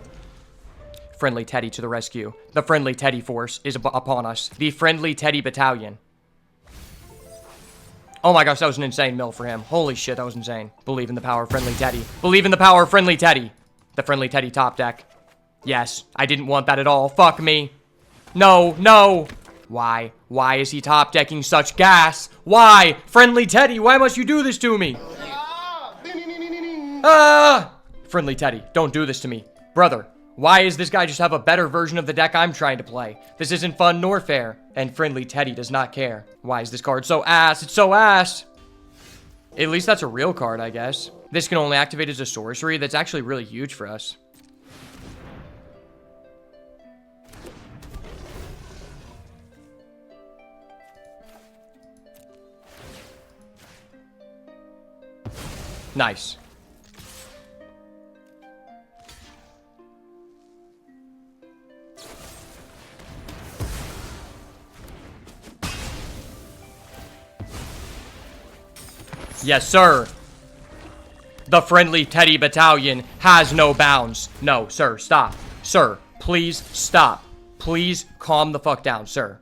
Friendly Teddy to the rescue. The Friendly Teddy force is upon us. The Friendly Teddy battalion. Oh my gosh, that was an insane mill for him. Holy shit, that was insane. Believe in the power of Friendly Teddy. Believe in the power of Friendly Teddy. The Friendly Teddy top deck. Yes, I didn't want that at all. Fuck me. No, no. Why? Why is he top decking such gas? Why? Friendly Teddy, why must you do this to me? Ah! Friendly Teddy, don't do this to me. Brother, why does this guy just have a better version of the deck I'm trying to play? This isn't fun nor fair. And Friendly Teddy does not care. Why is this card so ass? It's so ass. At least that's a real card, I guess. This can only activate as a sorcery. That's actually really huge for us. Nice. Yes, sir. The Friendly Teddy battalion has no bounds. No, sir, stop. Sir, please stop. Please calm the fuck down, sir.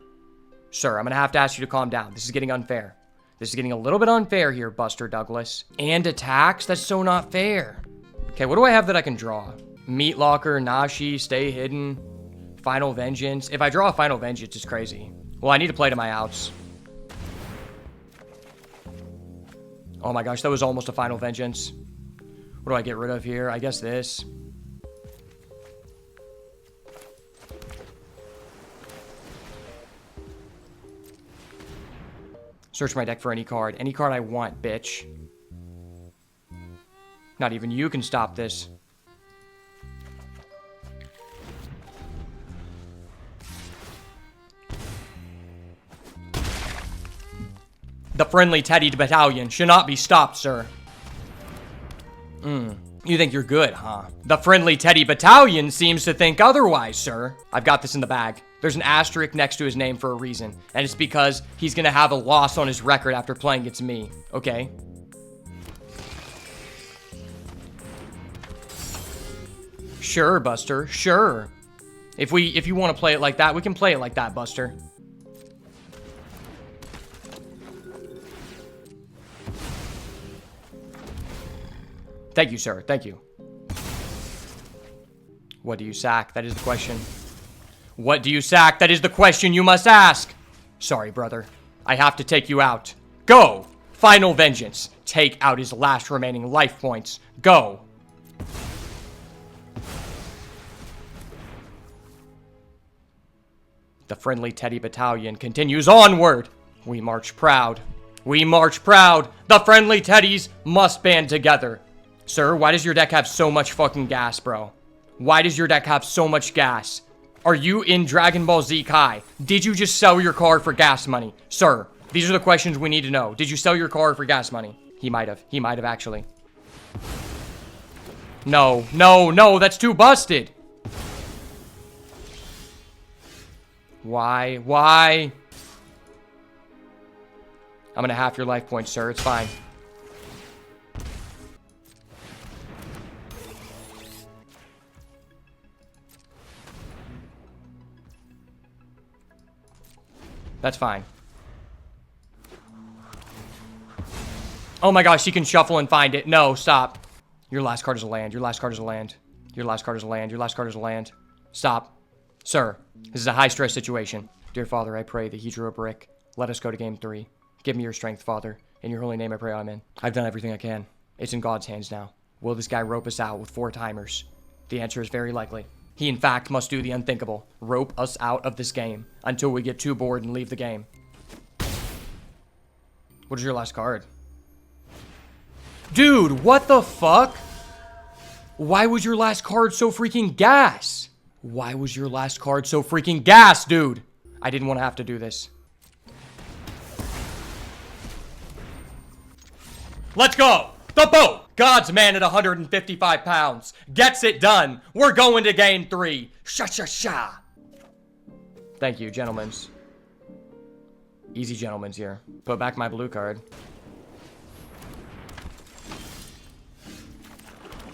Sir, I'm gonna have to ask you to calm down. This is getting unfair. This is getting a little bit unfair here, Buster Douglas. And attacks? That's so not fair. Okay, what do I have that I can draw? Meat Locker, Nashi, Stay Hidden, Final Vengeance. If I draw a Final Vengeance, it's crazy. Well, I need to play to my outs. Oh my gosh, that was almost a Final Vengeance. What do I get rid of here? I guess this. Search my deck for any card. Any card I want, bitch. Not even you can stop this. The Friendly Teddy battalion should not be stopped, sir. You think you're good, huh? The Friendly Teddy battalion seems to think otherwise, sir. I've got this in the bag. There's an asterisk next to his name for a reason. And it's because he's gonna have a loss on his record after playing against me. Okay? Sure, Buster. Sure. If you want to play it like that, we can play it like that, Buster. Thank you, sir. Thank you. What do you sack? That is the question. What do you sack? That is the question you must ask. Sorry, brother. I have to take you out. Go! Final vengeance. Take out his last remaining life points. Go! The friendly Teddy Battalion continues onward. We march proud. We march proud. The friendly Teddies must band together. Sir, why does your deck have so much fucking gas, bro? Why does your deck have so much gas? Are you in Dragon Ball Z Kai? Did you just sell your car for gas money? Sir, these are the questions we need to know. Did you sell your car for gas money? He might have. He might have actually. No, no, no, that's too busted. Why? Why? I'm gonna half your life points, sir. It's fine. That's fine. Oh my gosh, he can shuffle and find it. No, stop. Your last card is a land. Your last card is a land. Your last card is a land. Your last card is a land. Stop. Sir, this is a high-stress situation. Dear Father, I pray that he drew a brick. Let us go to game 3. Give me your strength, Father. In your holy name I pray, amen. I've done everything I can. It's in God's hands now. Will this guy rope us out with 4 timers? The answer is very likely. He, in fact, must do the unthinkable. Rope us out of this game until we get too bored and leave the game. What is your last card? Dude, what the fuck? Why was your last card so freaking gas? Why was your last card so freaking gas, dude? I didn't want to have to do this. Let's go! The boat! God's man at 155 pounds. Gets it done. We're going to game 3. Sha-sha-sha. Thank you, gentlemen's. Easy gentlemen's here. Put back my blue card.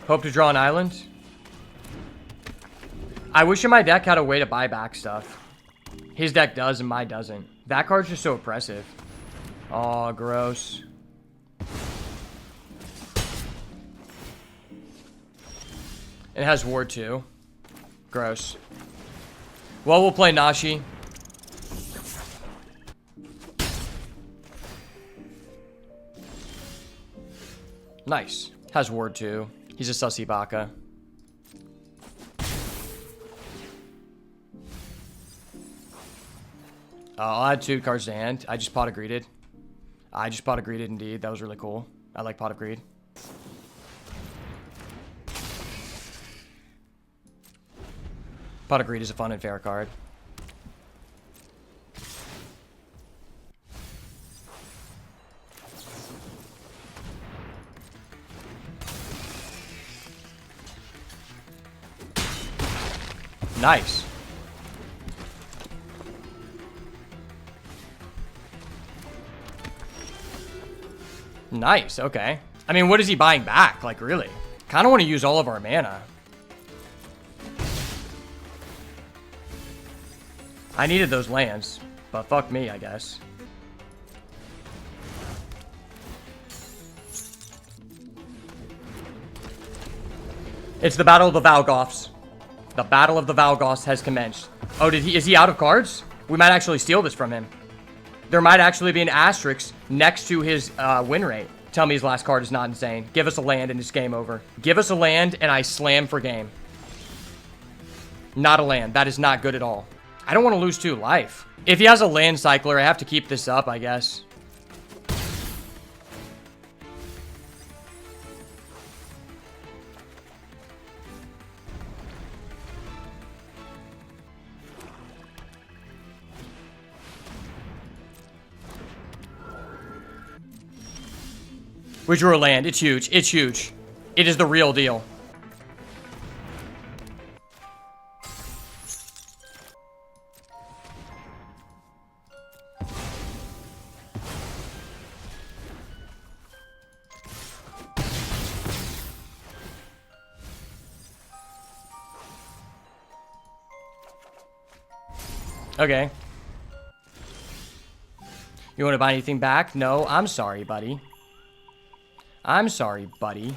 Hope to draw an island. I wish my deck had a way to buy back stuff. His deck does and mine doesn't. That card's just so oppressive. Oh, gross. It has ward 2. Gross. Well, we'll play Nashi. Nice. Has ward 2. He's a sussy baka. I'll add 2 cards to hand. I just pot of greeted. I just pot of greeted indeed. That was really cool. I like pot of greed. Pot of greed is a fun and fair card. Nice. Nice, okay. I mean, what is he buying back? Like, really? Kind of want to use all of our mana. I needed those lands, but fuck me, I guess. It's the Battle of the Valgoths. The Battle of the Valgoths has commenced. Oh, is he out of cards? We might actually steal this from him. There might actually be an asterisk next to his win rate. Tell me his last card is not insane. Give us a land and it's game over. Give us a land and I slam for game. Not a land. That is not good at all. I don't want to lose 2 life. If he has a land cycler, I have to keep this up, I guess. We drew a land. It's huge. It's huge. It is the real deal. Okay. You want to buy anything back? No, I'm sorry, buddy. I'm sorry, buddy.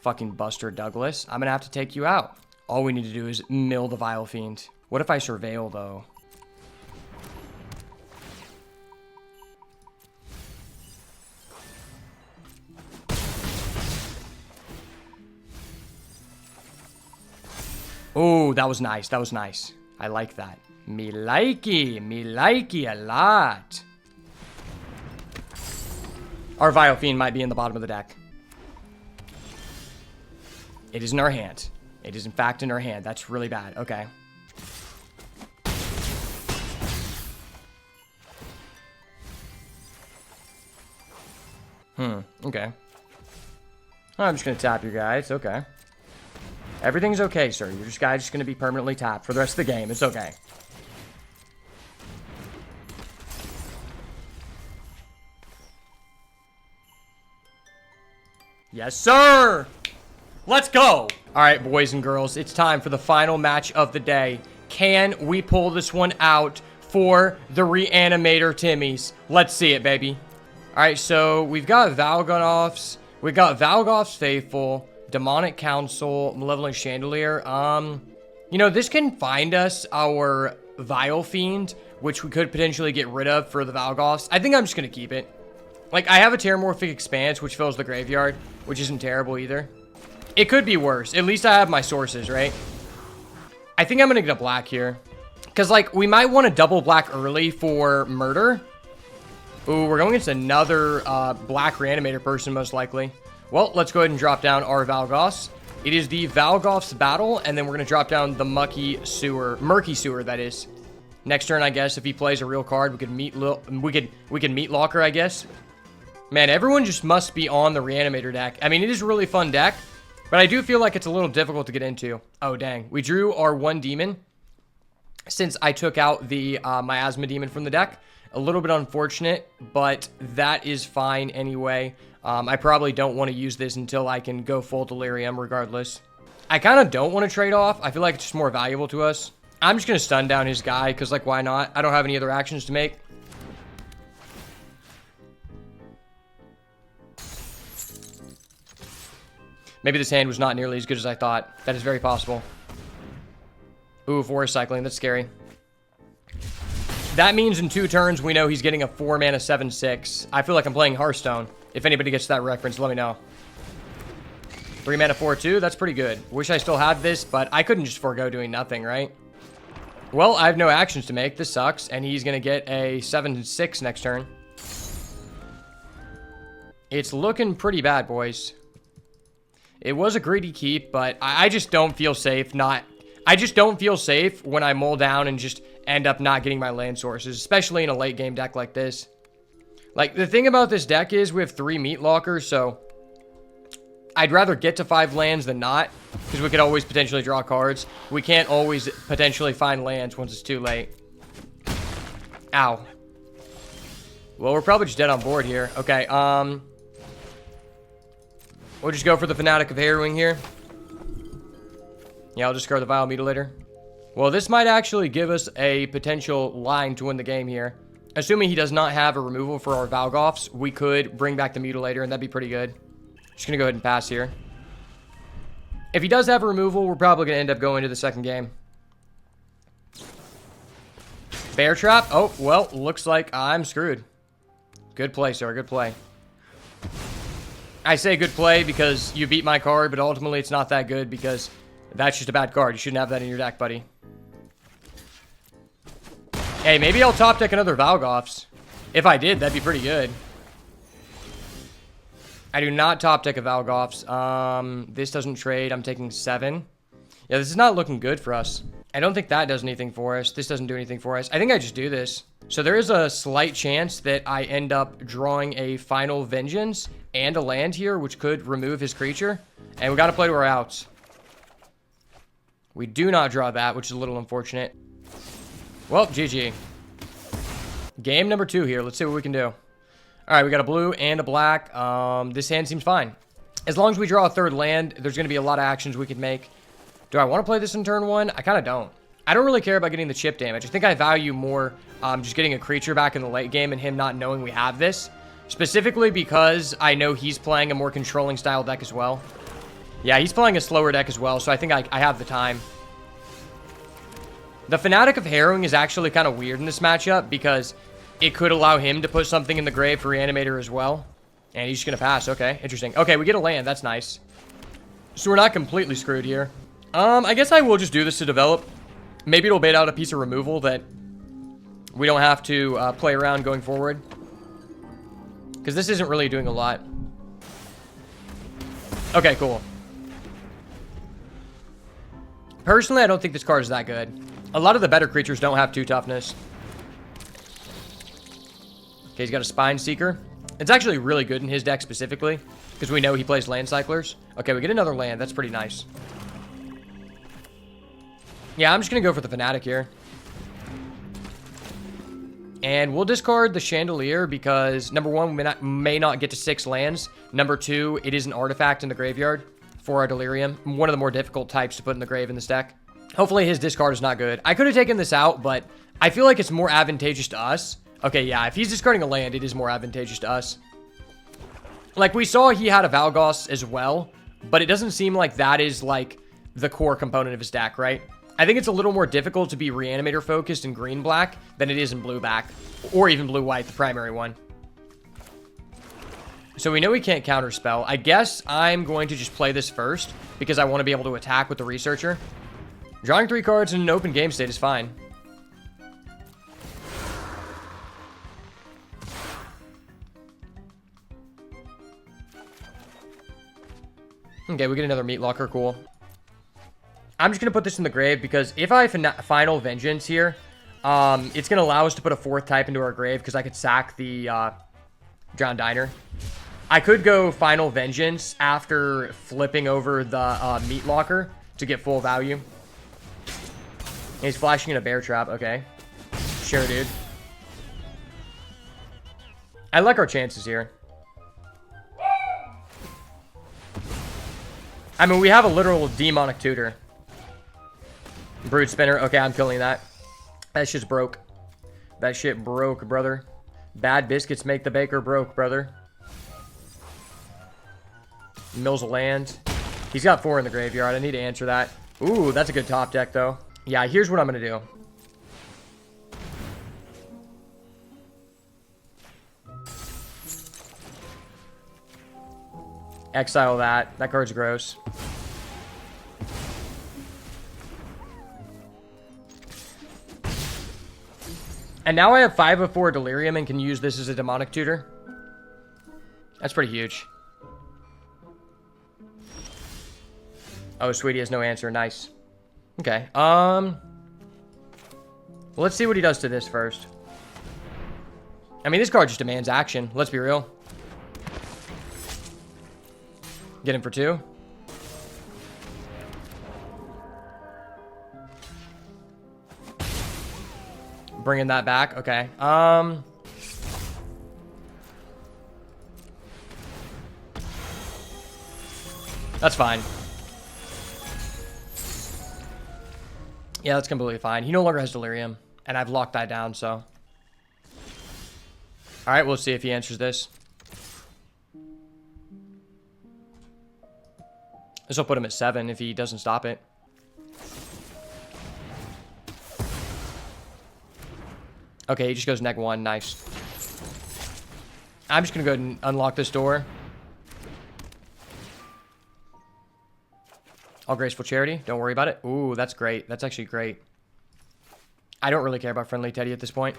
Fucking Buster Douglas. I'm gonna have to take you out. All we need to do is mill the Vile Fiend. What if I surveil, though? Oh, that was nice. That was nice. I like that. Me likey a lot. Our Vile Fiend might be in the bottom of the deck. It is in our hand. It is in fact in our hand. That's really bad. Okay. Okay. I'm just gonna tap your guy. It's okay. Everything's okay, sir. Your guy's just gonna be permanently tapped for the rest of the game. It's okay. Yes, sir! Let's go! All right, boys and girls, it's time for the final match of the day. Can we pull this one out for the Reanimator Timmies? Let's see it, baby. All right, so we've got Valgonoffs. We've got Valgoff's Faithful, Demonic Council, Malevolent Chandelier. You know, this can find us our Vile Fiend, which we could potentially get rid of for the Valgoffs. I think I'm just going to keep it. Like, I have a Terramorphic Expanse, which fills the graveyard, which isn't terrible either. It could be worse. At least I have my sources, right? I think I'm going to get a black here. Because, like, we might want to double black early for murder. Ooh, we're going against another black Reanimator person, most likely. Well, let's go ahead and drop down our Valgoffs. It is the Valgoff's battle, and then we're going to drop down the Murky Sewer, that is. Next turn, I guess, if he plays a real card, we could meet Locker, I guess. Man, everyone just must be on the Reanimator deck. I mean, it is a really fun deck, but I do feel like it's a little difficult to get into. Oh, dang. We drew our one demon since I took out the Miasma demon from the deck. A little bit unfortunate, but that is fine anyway. I probably don't want to use this until I can go full Delirium regardless. I kind of don't want to trade off. I feel like it's just more valuable to us. I'm just going to stun down his guy because, like, why not? I don't have any other actions to make. Maybe this hand was not nearly as good as I thought. That is very possible. Ooh, Forest Cycling. That's scary. That means in 2 turns, we know he's getting a 4-mana 7/6. I feel like I'm playing Hearthstone. If anybody gets that reference, let me know. 3-mana 4/2. That's pretty good. Wish I still had this, but I couldn't just forego doing nothing, right? Well, I have no actions to make. This sucks. And he's going to get a 7/6 next turn. It's looking pretty bad, boys. It was a greedy keep, but I just don't feel safe I just don't feel safe when I mull down and just end up not getting my land sources, especially in a late game deck like this. Like, the thing about this deck is we have 3 Meat Lockers, so I'd rather get to 5 lands than not, because we could always potentially draw cards. We can't always potentially find lands once it's too late. Ow. Well, we're probably just dead on board here. Okay, we'll just go for the Fanatic of Harrowing here. Yeah, I'll discard the Vile Mutilator. Well, this might actually give us a potential line to win the game here. Assuming he does not have a removal for our Valgoffs, we could bring back the Mutilator, and that'd be pretty good. Just gonna go ahead and pass here. If he does have a removal, we're probably gonna end up going to the second game. Bear Trap? Oh, well, looks like I'm screwed. Good play, sir. Good play. I say good play because you beat my card, but ultimately it's not that good because that's just a bad card. You shouldn't have that in your deck, buddy. Hey, maybe I'll top deck another Valgoffs. If I did, that'd be pretty good. I do not top deck a Valgoffs. This doesn't trade. I'm taking 7. Yeah, this is not looking good for us. I don't think that does anything for us. This doesn't do anything for us. I think I just do this. So there is a slight chance that I end up drawing a Final Vengeance and a land here, which could remove his creature. And we got to play to our outs. We do not draw that, which is a little unfortunate. Well, GG. Game number 2 here. Let's see what we can do. All right, we got a blue and a black. This hand seems fine. As long as we draw a 3rd land, there's going to be a lot of actions we could make. Do I want to play this in turn 1? I kind of don't. I don't really care about getting the chip damage. I think I value more just getting a creature back in the late game and him not knowing we have this. Specifically because I know he's playing a more controlling style deck as well. Yeah, he's playing a slower deck as well, so I think I have the time. The Fanatic of Harrowing is actually kind of weird in this matchup because it could allow him to put something in the grave for Reanimator as well. And he's just going to pass. Okay, interesting. Okay, we get a land. That's nice. So we're not completely screwed here. I guess I will just do this to develop. Maybe it'll bait out a piece of removal that we don't have to play around going forward. Because this isn't really doing a lot. Okay, cool. Personally, I don't think this card is that good. A lot of the better creatures don't have 2 toughness. Okay, he's got a Spine Seeker. It's actually really good in his deck specifically, because we know he plays Land Cyclers. Okay, we get another land. That's pretty nice. Yeah, I'm just going to go for the Fanatic here. And we'll discard the Chandelier because, number 1, we may not get to 6 lands. Number 2, it is an artifact in the graveyard for our Delirium. One of the more difficult types to put in the grave in this deck. Hopefully his discard is not good. I could have taken this out, but I feel like it's more advantageous to us. Okay, yeah, if he's discarding a land, it is more advantageous to us. Like, we saw he had a Valgos as well, but it doesn't seem like that is, like, the core component of his deck, right? I think it's a little more difficult to be Reanimator focused in green-black than it is in blue-black, or even blue-white, the primary one. So we know we can't counterspell. I guess I'm going to just play this first, because I want to be able to attack with the Researcher. Drawing 3 cards in an open game state is fine. Okay, we get another Meat Locker, cool. I'm just going to put this in the grave because if I Final Vengeance here, it's going to allow us to put a 4th type into our grave because I could sack the Drowned Diner. I could go Final Vengeance after flipping over the Meat Locker to get full value. He's flashing in a Bear Trap, okay. Sure, dude. I like our chances here. I mean, we have a literal Demonic Tutor. Brood Spinner. Okay, I'm killing that. That shit's broke. That shit broke, brother. Bad biscuits make the baker broke, brother. Mills a land. He's got 4 in the graveyard. I need to answer that. Ooh, that's a good top deck, though. Yeah, here's what I'm going to do. Exile that. That card's gross. And now I have 5 of 4 Delirium and can use this as a Demonic Tutor. That's pretty huge. Oh, Sweetie has no answer. Nice. Okay. Well, let's see what he does to this first. I mean, this card just demands action. Let's be real. Get him for 2. Bringing that back. Okay. That's fine. Yeah, that's completely fine. He no longer has Delirium, and I've locked that down, so. Alright, we'll see if he answers this. This will put him at 7 if he doesn't stop it. Okay, he just goes neg 1. Nice. I'm just going to go ahead and unlock this door. All Graceful Charity. Don't worry about it. Ooh, that's great. That's actually great. I don't really care about Friendly Teddy at this point.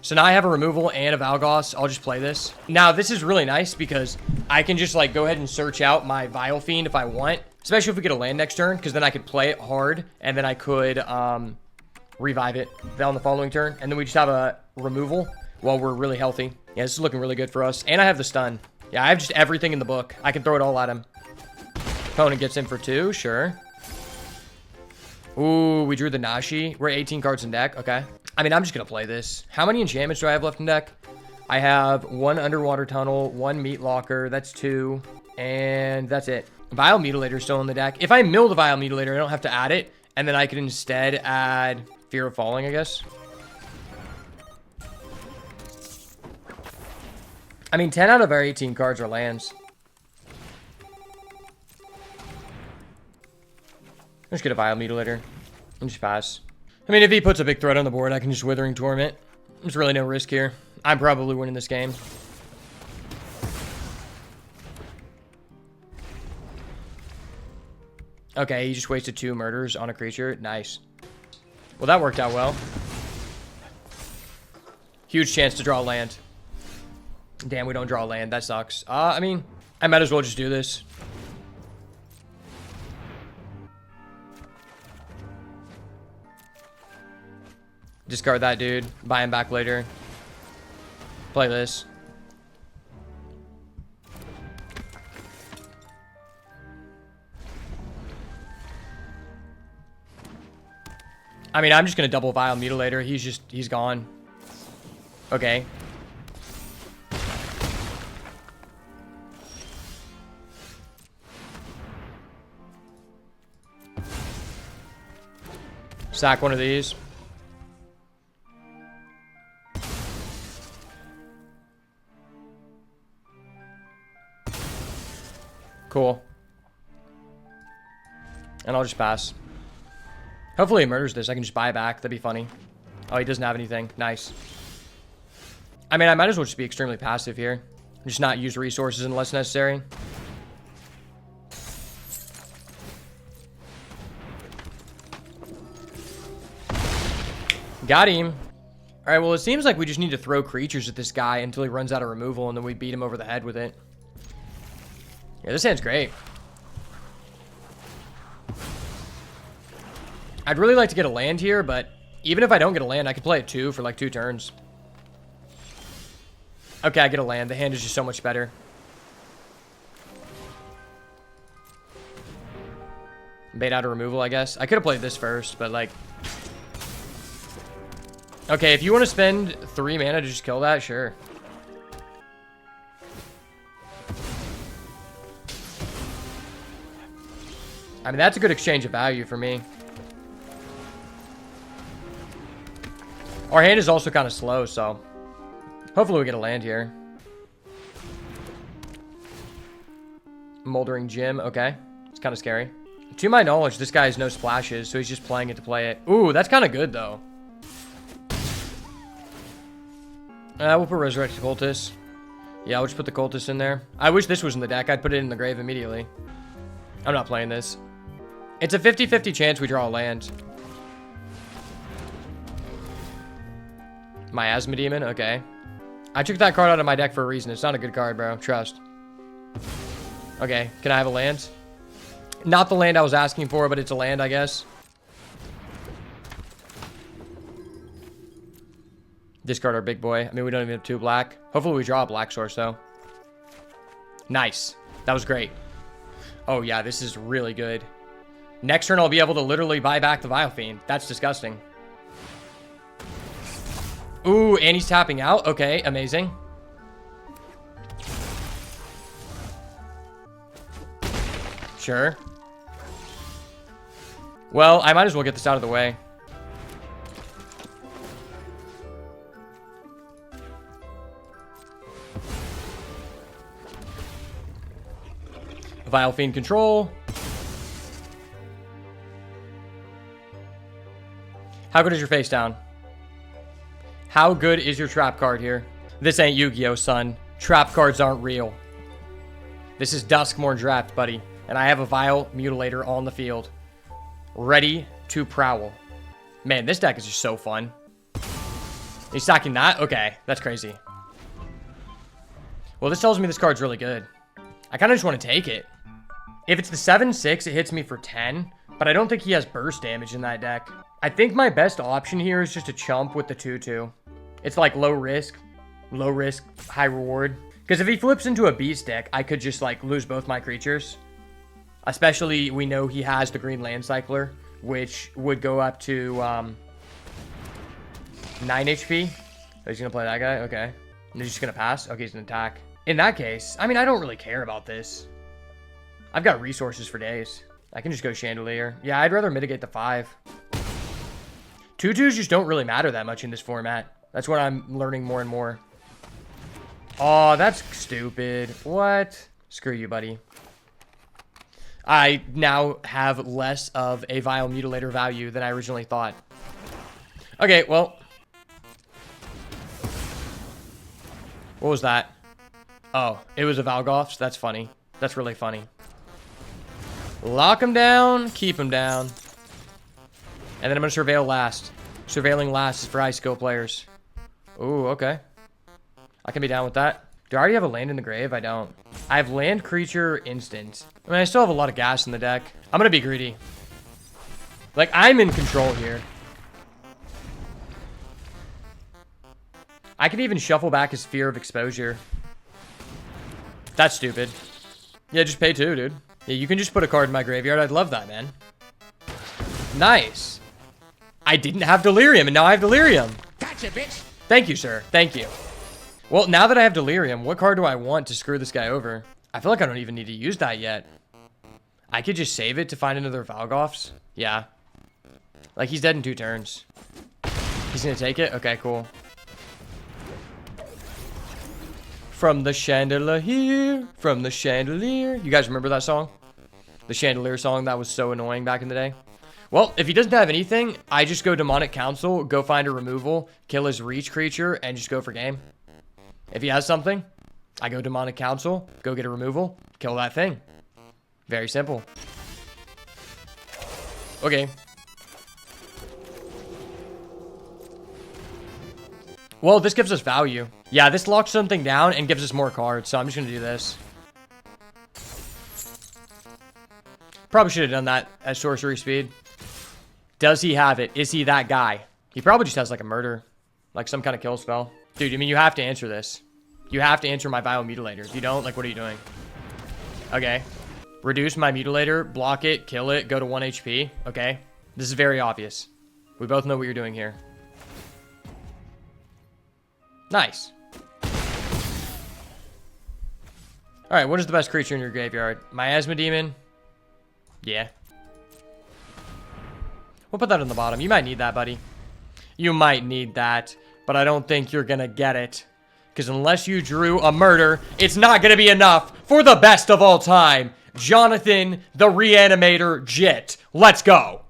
So now I have a removal and a Valgos. I'll just play this. Now, this is really nice because I can just, like, go ahead and search out my Vile Fiend if I want. Especially if we get a land next turn, because then I could play it hard, and then I could revive it on the following turn. And then we just have a removal while we're really healthy. Yeah, this is looking really good for us. And I have the stun. Yeah, I have just everything in the book. I can throw it all at him. Opponent gets in for 2, sure. Ooh, we drew the Nashi. We're 18 cards in deck. Okay. I mean, I'm just going to play this. How many enchantments do I have left in deck? I have 1 Underwater Tunnel, 1 Meat Locker. That's 2. And that's it. Vile Mutilator is still in the deck. If I mill the Vile Mutilator, I don't have to add it. And then I could instead add Fear of Falling, I guess. I mean, 10 out of our 18 cards are lands. just get a Vile Mutilator and just pass. I mean, if he puts a big threat on the board, I can just Withering Torment. There's really no risk here. I'm probably winning this game. Okay, he just wasted 2 murders on a creature. Nice. Well, that worked out well. Huge chance to draw land. Damn, we don't draw land. That sucks. I mean, I might as well just do this. Discard that dude. Buy him back later. Play this. I mean, I'm just going to double Vile Mutilator. He's gone. Okay. Sack one of these. Cool. And I'll just pass. Hopefully he murders this. I can just buy back. That'd be funny. Oh, he doesn't have anything. Nice. I mean, I might as well just be extremely passive here. Just not use resources unless necessary. Got him. All right, well, it seems like we just need to throw creatures at this guy until he runs out of removal, and then we beat him over the head with it. Yeah, this hand's great. I'd really like to get a land here, but even if I don't get a land, I could play it 2 for like 2 turns. Okay, I get a land. The hand is just so much better. Bait out a removal, I guess. I could have played this first, but like... Okay, if you want to spend 3 mana to just kill that, sure. I mean, that's a good exchange of value for me. Our hand is also kind of slow, so... Hopefully we get a land here. Moldering Gym, okay. It's kind of scary. To my knowledge, this guy has no splashes, so he's just playing it to play it. Ooh, that's kind of good, though. We'll put Resurrected Cultist. Yeah, I'll just put the Cultist in there. I wish this was in the deck. I'd put it in the grave immediately. I'm not playing this. It's a 50-50 chance we draw a land. Miasma Demon, okay. I took that card out of my deck for a reason. It's not a good card, bro. Trust. Okay, can I have a land? Not the land I was asking for, but it's a land, I guess. Discard our big boy. I mean, we don't even have 2 black. Hopefully we draw a black source, though. Nice. That was great. Oh, yeah, this is really good. Next turn, I'll be able to literally buy back the Vile Fiend. That's disgusting. Ooh, and he's tapping out. Okay, amazing. Sure. Well, I might as well get this out of the way. Vile Fiend control. How good is your face down? How good is your trap card here? This ain't Yu-Gi-Oh, son. Trap cards aren't real. This is Duskmourn draft, buddy. And I have a Vile Mutilator on the field. Ready to prowl. Man, this deck is just so fun. He's stacking that? Okay, that's crazy. Well, this tells me this card's really good. I kind of just want to take it. If it's the 7/6, it hits me for 10. But I don't think he has burst damage in that deck. I think my best option here is just to chump with the 2/2. It's like low risk, high reward. Because if he flips into a beast deck, I could just like lose both my creatures. Especially, we know he has the green land cycler, which would go up to 9 HP. Oh, he's going to play that guy? Okay. And he's just going to pass? Okay, he's going to attack. In that case, I mean, I don't really care about this. I've got resources for days. I can just go Chandelier. Yeah, I'd rather mitigate the 5. 2/2s just don't really matter that much in this format. That's what I'm learning more and more. Oh, that's stupid. What? Screw you, buddy. I now have less of a Vile Mutilator value than I originally thought. Okay, well. What was that? Oh, it was a Valgoffs? That's funny. That's really funny. Lock him down, keep him down. And then I'm going to surveil last. Surveilling last is for high skill players. Ooh, okay. I can be down with that. Do I already have a land in the grave? I don't. I have land, creature, instant. I mean, I still have a lot of gas in the deck. I'm going to be greedy. Like, I'm in control here. I can even shuffle back his Fear of Exposure. That's stupid. Yeah, just pay 2, dude. Yeah, you can just put a card in my graveyard. I'd love that, man. Nice. I didn't have Delirium, and now I have Delirium. Gotcha, bitch. Thank you, sir. Thank you. Well, now that I have Delirium, what card do I want to screw this guy over? I feel like I don't even need to use that yet. I could just save it to find another Valgoffs. Yeah. Like, he's dead in 2 turns. He's gonna take it? Okay, cool. From the chandelier, from the chandelier. You guys remember that song? The chandelier song that was so annoying back in the day. Well, if he doesn't have anything, I just go Demonic Council, go find a removal, kill his reach creature, and just go for game. If he has something, I go Demonic Council, go get a removal, kill that thing. Very simple. Okay. Well, this gives us value. Yeah, this locks something down and gives us more cards, so I'm just going to do this. Probably should have done that at sorcery speed. Does he have it? Is he that guy? He probably just has like a murder. Like some kind of kill spell. Dude, I mean, you have to answer this. You have to answer my Vile Mutilator. If you don't, like, what are you doing? Okay. Reduce my Mutilator, block it, kill it, go to 1 HP. Okay. This is very obvious. We both know what you're doing here. Nice. Alright, what is the best creature in your graveyard? Miasma Demon? Yeah. We'll put that on the bottom. You might need that, buddy. You might need that, but I don't think you're gonna get it. Because unless you drew a murder, it's not gonna be enough for the best of all time. Jonathan, the Reanimator Jit. Let's go.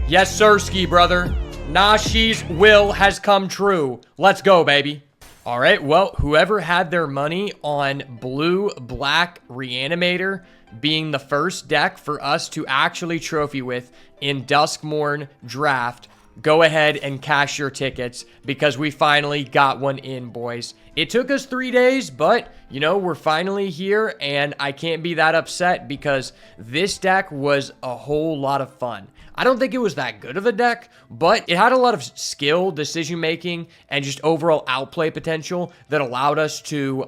Yes, sirski, brother. Nashi's will has come true. Let's go, baby. All right, well, whoever had their money on blue-black Reanimator being the first deck for us to actually trophy with in Duskmourn draft, go ahead and cash your tickets because we finally got one in, boys. It took us 3 days, but, you know, we're finally here, and I can't be that upset because this deck was a whole lot of fun. I don't think it was that good of a deck, but it had a lot of skill, decision-making, and just overall outplay potential that allowed us to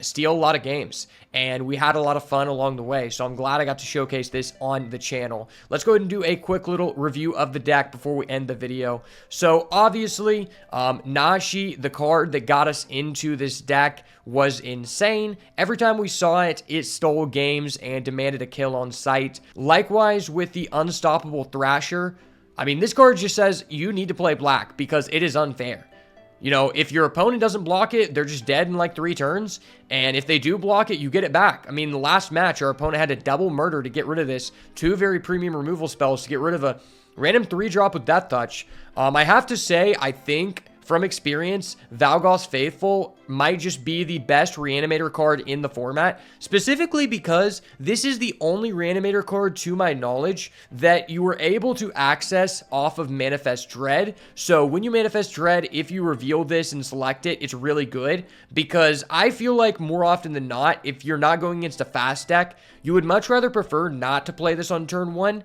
steal a lot of games. And we had a lot of fun along the way, so I'm glad I got to showcase this on the channel. Let's go ahead and do a quick little review of the deck before we end the video. So, obviously, Nashi, the card that got us into this deck, was insane. Every time we saw it, it stole games and demanded a kill on sight. Likewise with the Unstoppable Thrasher. I mean, this card just says you need to play black because it is unfair. You know, if your opponent doesn't block it, they're just dead in like 3 turns. And if they do block it, you get it back. I mean, the last match, our opponent had to double murder to get rid of this. 2 very premium removal spells to get rid of a random 3-drop with Death Touch. I have to say, I think from experience, Valgoth's Faithful might just be the best Reanimator card in the format, specifically because this is the only Reanimator card, to my knowledge, that you were able to access off of Manifest Dread. So when you Manifest Dread, if you reveal this and select it, it's really good, because I feel like more often than not, if you're not going against a fast deck, you would much rather prefer not to play this on turn 1,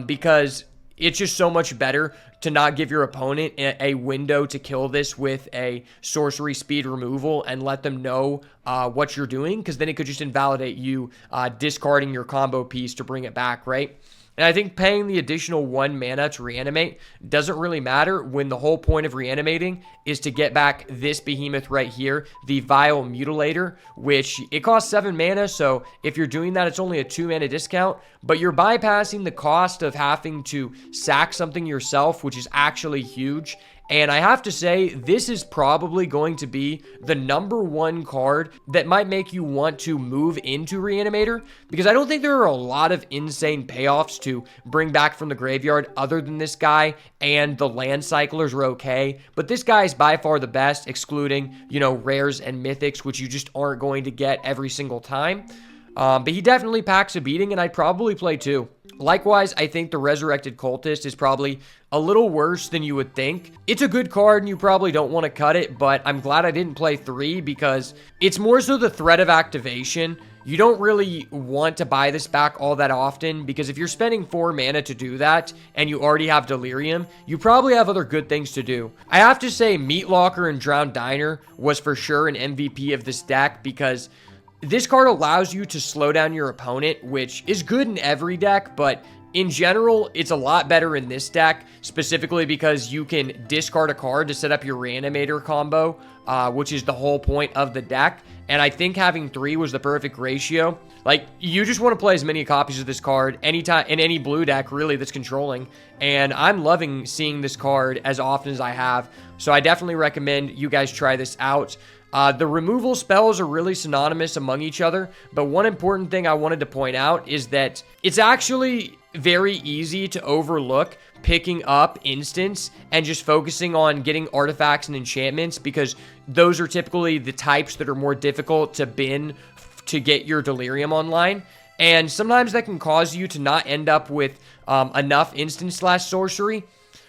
because it's just so much better to not give your opponent a window to kill this with a sorcery speed removal and let them know what you're doing, because then it could just invalidate you discarding your combo piece to bring it back, right? And I think paying the additional 1 mana to reanimate doesn't really matter when the whole point of reanimating is to get back this behemoth right here, the Vile Mutilator, which it costs 7 mana, so if you're doing that, it's only a 2 mana discount, but you're bypassing the cost of having to sack something yourself, which is actually huge, And I have to say, this is probably going to be the #1 card that might make you want to move into Reanimator, because I don't think there are a lot of insane payoffs to bring back from the graveyard other than this guy, and the land cyclers are okay. But this guy is by far the best, excluding, you know, rares and mythics, which you just aren't going to get every single time. But he definitely packs a beating, and I'd probably play 2. Likewise, I think the Resurrected Cultist is probably a little worse than you would think. It's a good card, and you probably don't want to cut it, but I'm glad I didn't play 3 because it's more so the threat of activation. You don't really want to buy this back all that often, because if you're spending 4 mana to do that, and you already have Delirium, you probably have other good things to do. I have to say, Meat Locker and Drowned Diner was for sure an MVP of this deck, because this card allows you to slow down your opponent, which is good in every deck, but in general, it's a lot better in this deck, specifically because you can discard a card to set up your Reanimator combo, which is the whole point of the deck. And I think having 3 was the perfect ratio. Like, you just want to play as many copies of this card anytime in any blue deck, really, that's controlling. And I'm loving seeing this card as often as I have. So I definitely recommend you guys try this out. The removal spells are really synonymous among each other, but one important thing I wanted to point out is that it's actually very easy to overlook picking up instants and just focusing on getting artifacts and enchantments, because those are typically the types that are more difficult to bin to get your Delirium online. And sometimes that can cause you to not end up with enough instant/sorcery,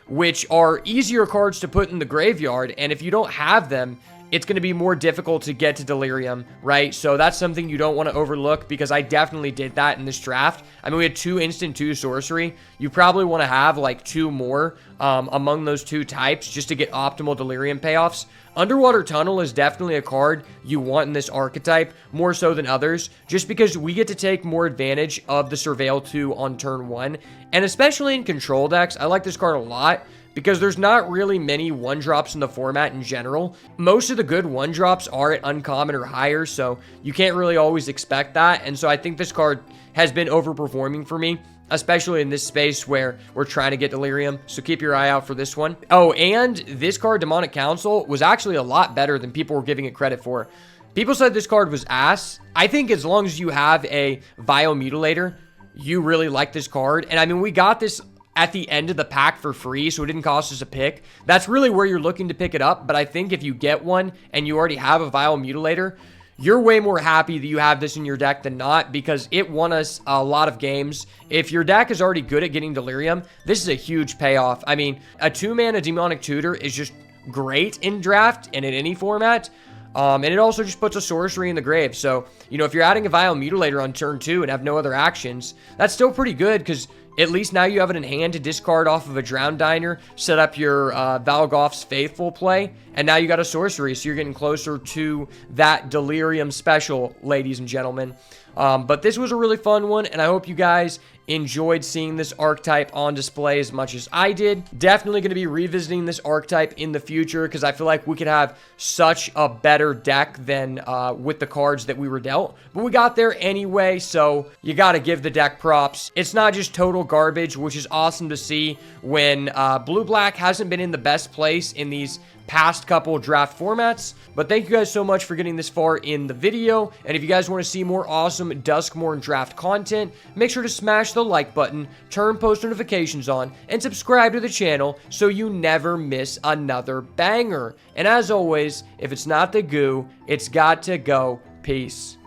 which are easier cards to put in the graveyard. And if you don't have them, it's going to be more difficult to get to Delirium, right? So that's something you don't want to overlook, because I definitely did that in this draft. I mean, we had 2 instant, 2 sorcery. You probably want to have like 2 more among those 2 types just to get optimal Delirium payoffs. Underwater Tunnel is definitely a card you want in this archetype, more so than others, just because we get to take more advantage of the Surveil 2 on turn 1. And especially in control decks, I like this card a lot, because there's not really many 1-drops in the format in general. Most of the good 1-drops are at uncommon or higher, so you can't really always expect that. And so I think this card has been overperforming for me, especially in this space where we're trying to get Delirium. So keep your eye out for this one. Oh, and this card, Demonic Council, was actually a lot better than people were giving it credit for. People said this card was ass. I think as long as you have a Vile Mutilator, you really like this card. And I mean, we got this at the end of the pack for free, so it didn't cost us a pick. That's really where you're looking to pick it up, but I think if you get one and you already have a Vile Mutilator, you're way more happy that you have this in your deck than not, because it won us a lot of games. If your deck is already good at getting Delirium, this is a huge payoff. I mean, a 2-mana Demonic Tutor is just great in draft and in any format. And it also just puts a sorcery in the grave. So, you know, if you're adding a Vile Mutilator on turn 2 and have no other actions, that's still pretty good, because at least now you have it in hand to discard off of a Drowned Diner, set up your Valgoth's Faithful play, and now you got a sorcery, so you're getting closer to that Delirium special, ladies and gentlemen. But this was a really fun one, and I hope you guys enjoyed seeing this archetype on display as much as I did. Definitely going to be revisiting this archetype in the future, because I feel like we could have such a better deck than with the cards that we were dealt. But we got there anyway, so you got to give the deck props. It's not just total garbage, which is awesome to see when Blue-Black hasn't been in the best place in these past couple draft formats. But thank you guys so much for getting this far in the video, and if you guys want to see more awesome Duskmourn draft content, make sure to smash the like button, turn post notifications on, and subscribe to the channel so you never miss another banger. And as always, if it's not the goo, it's got to go. Peace.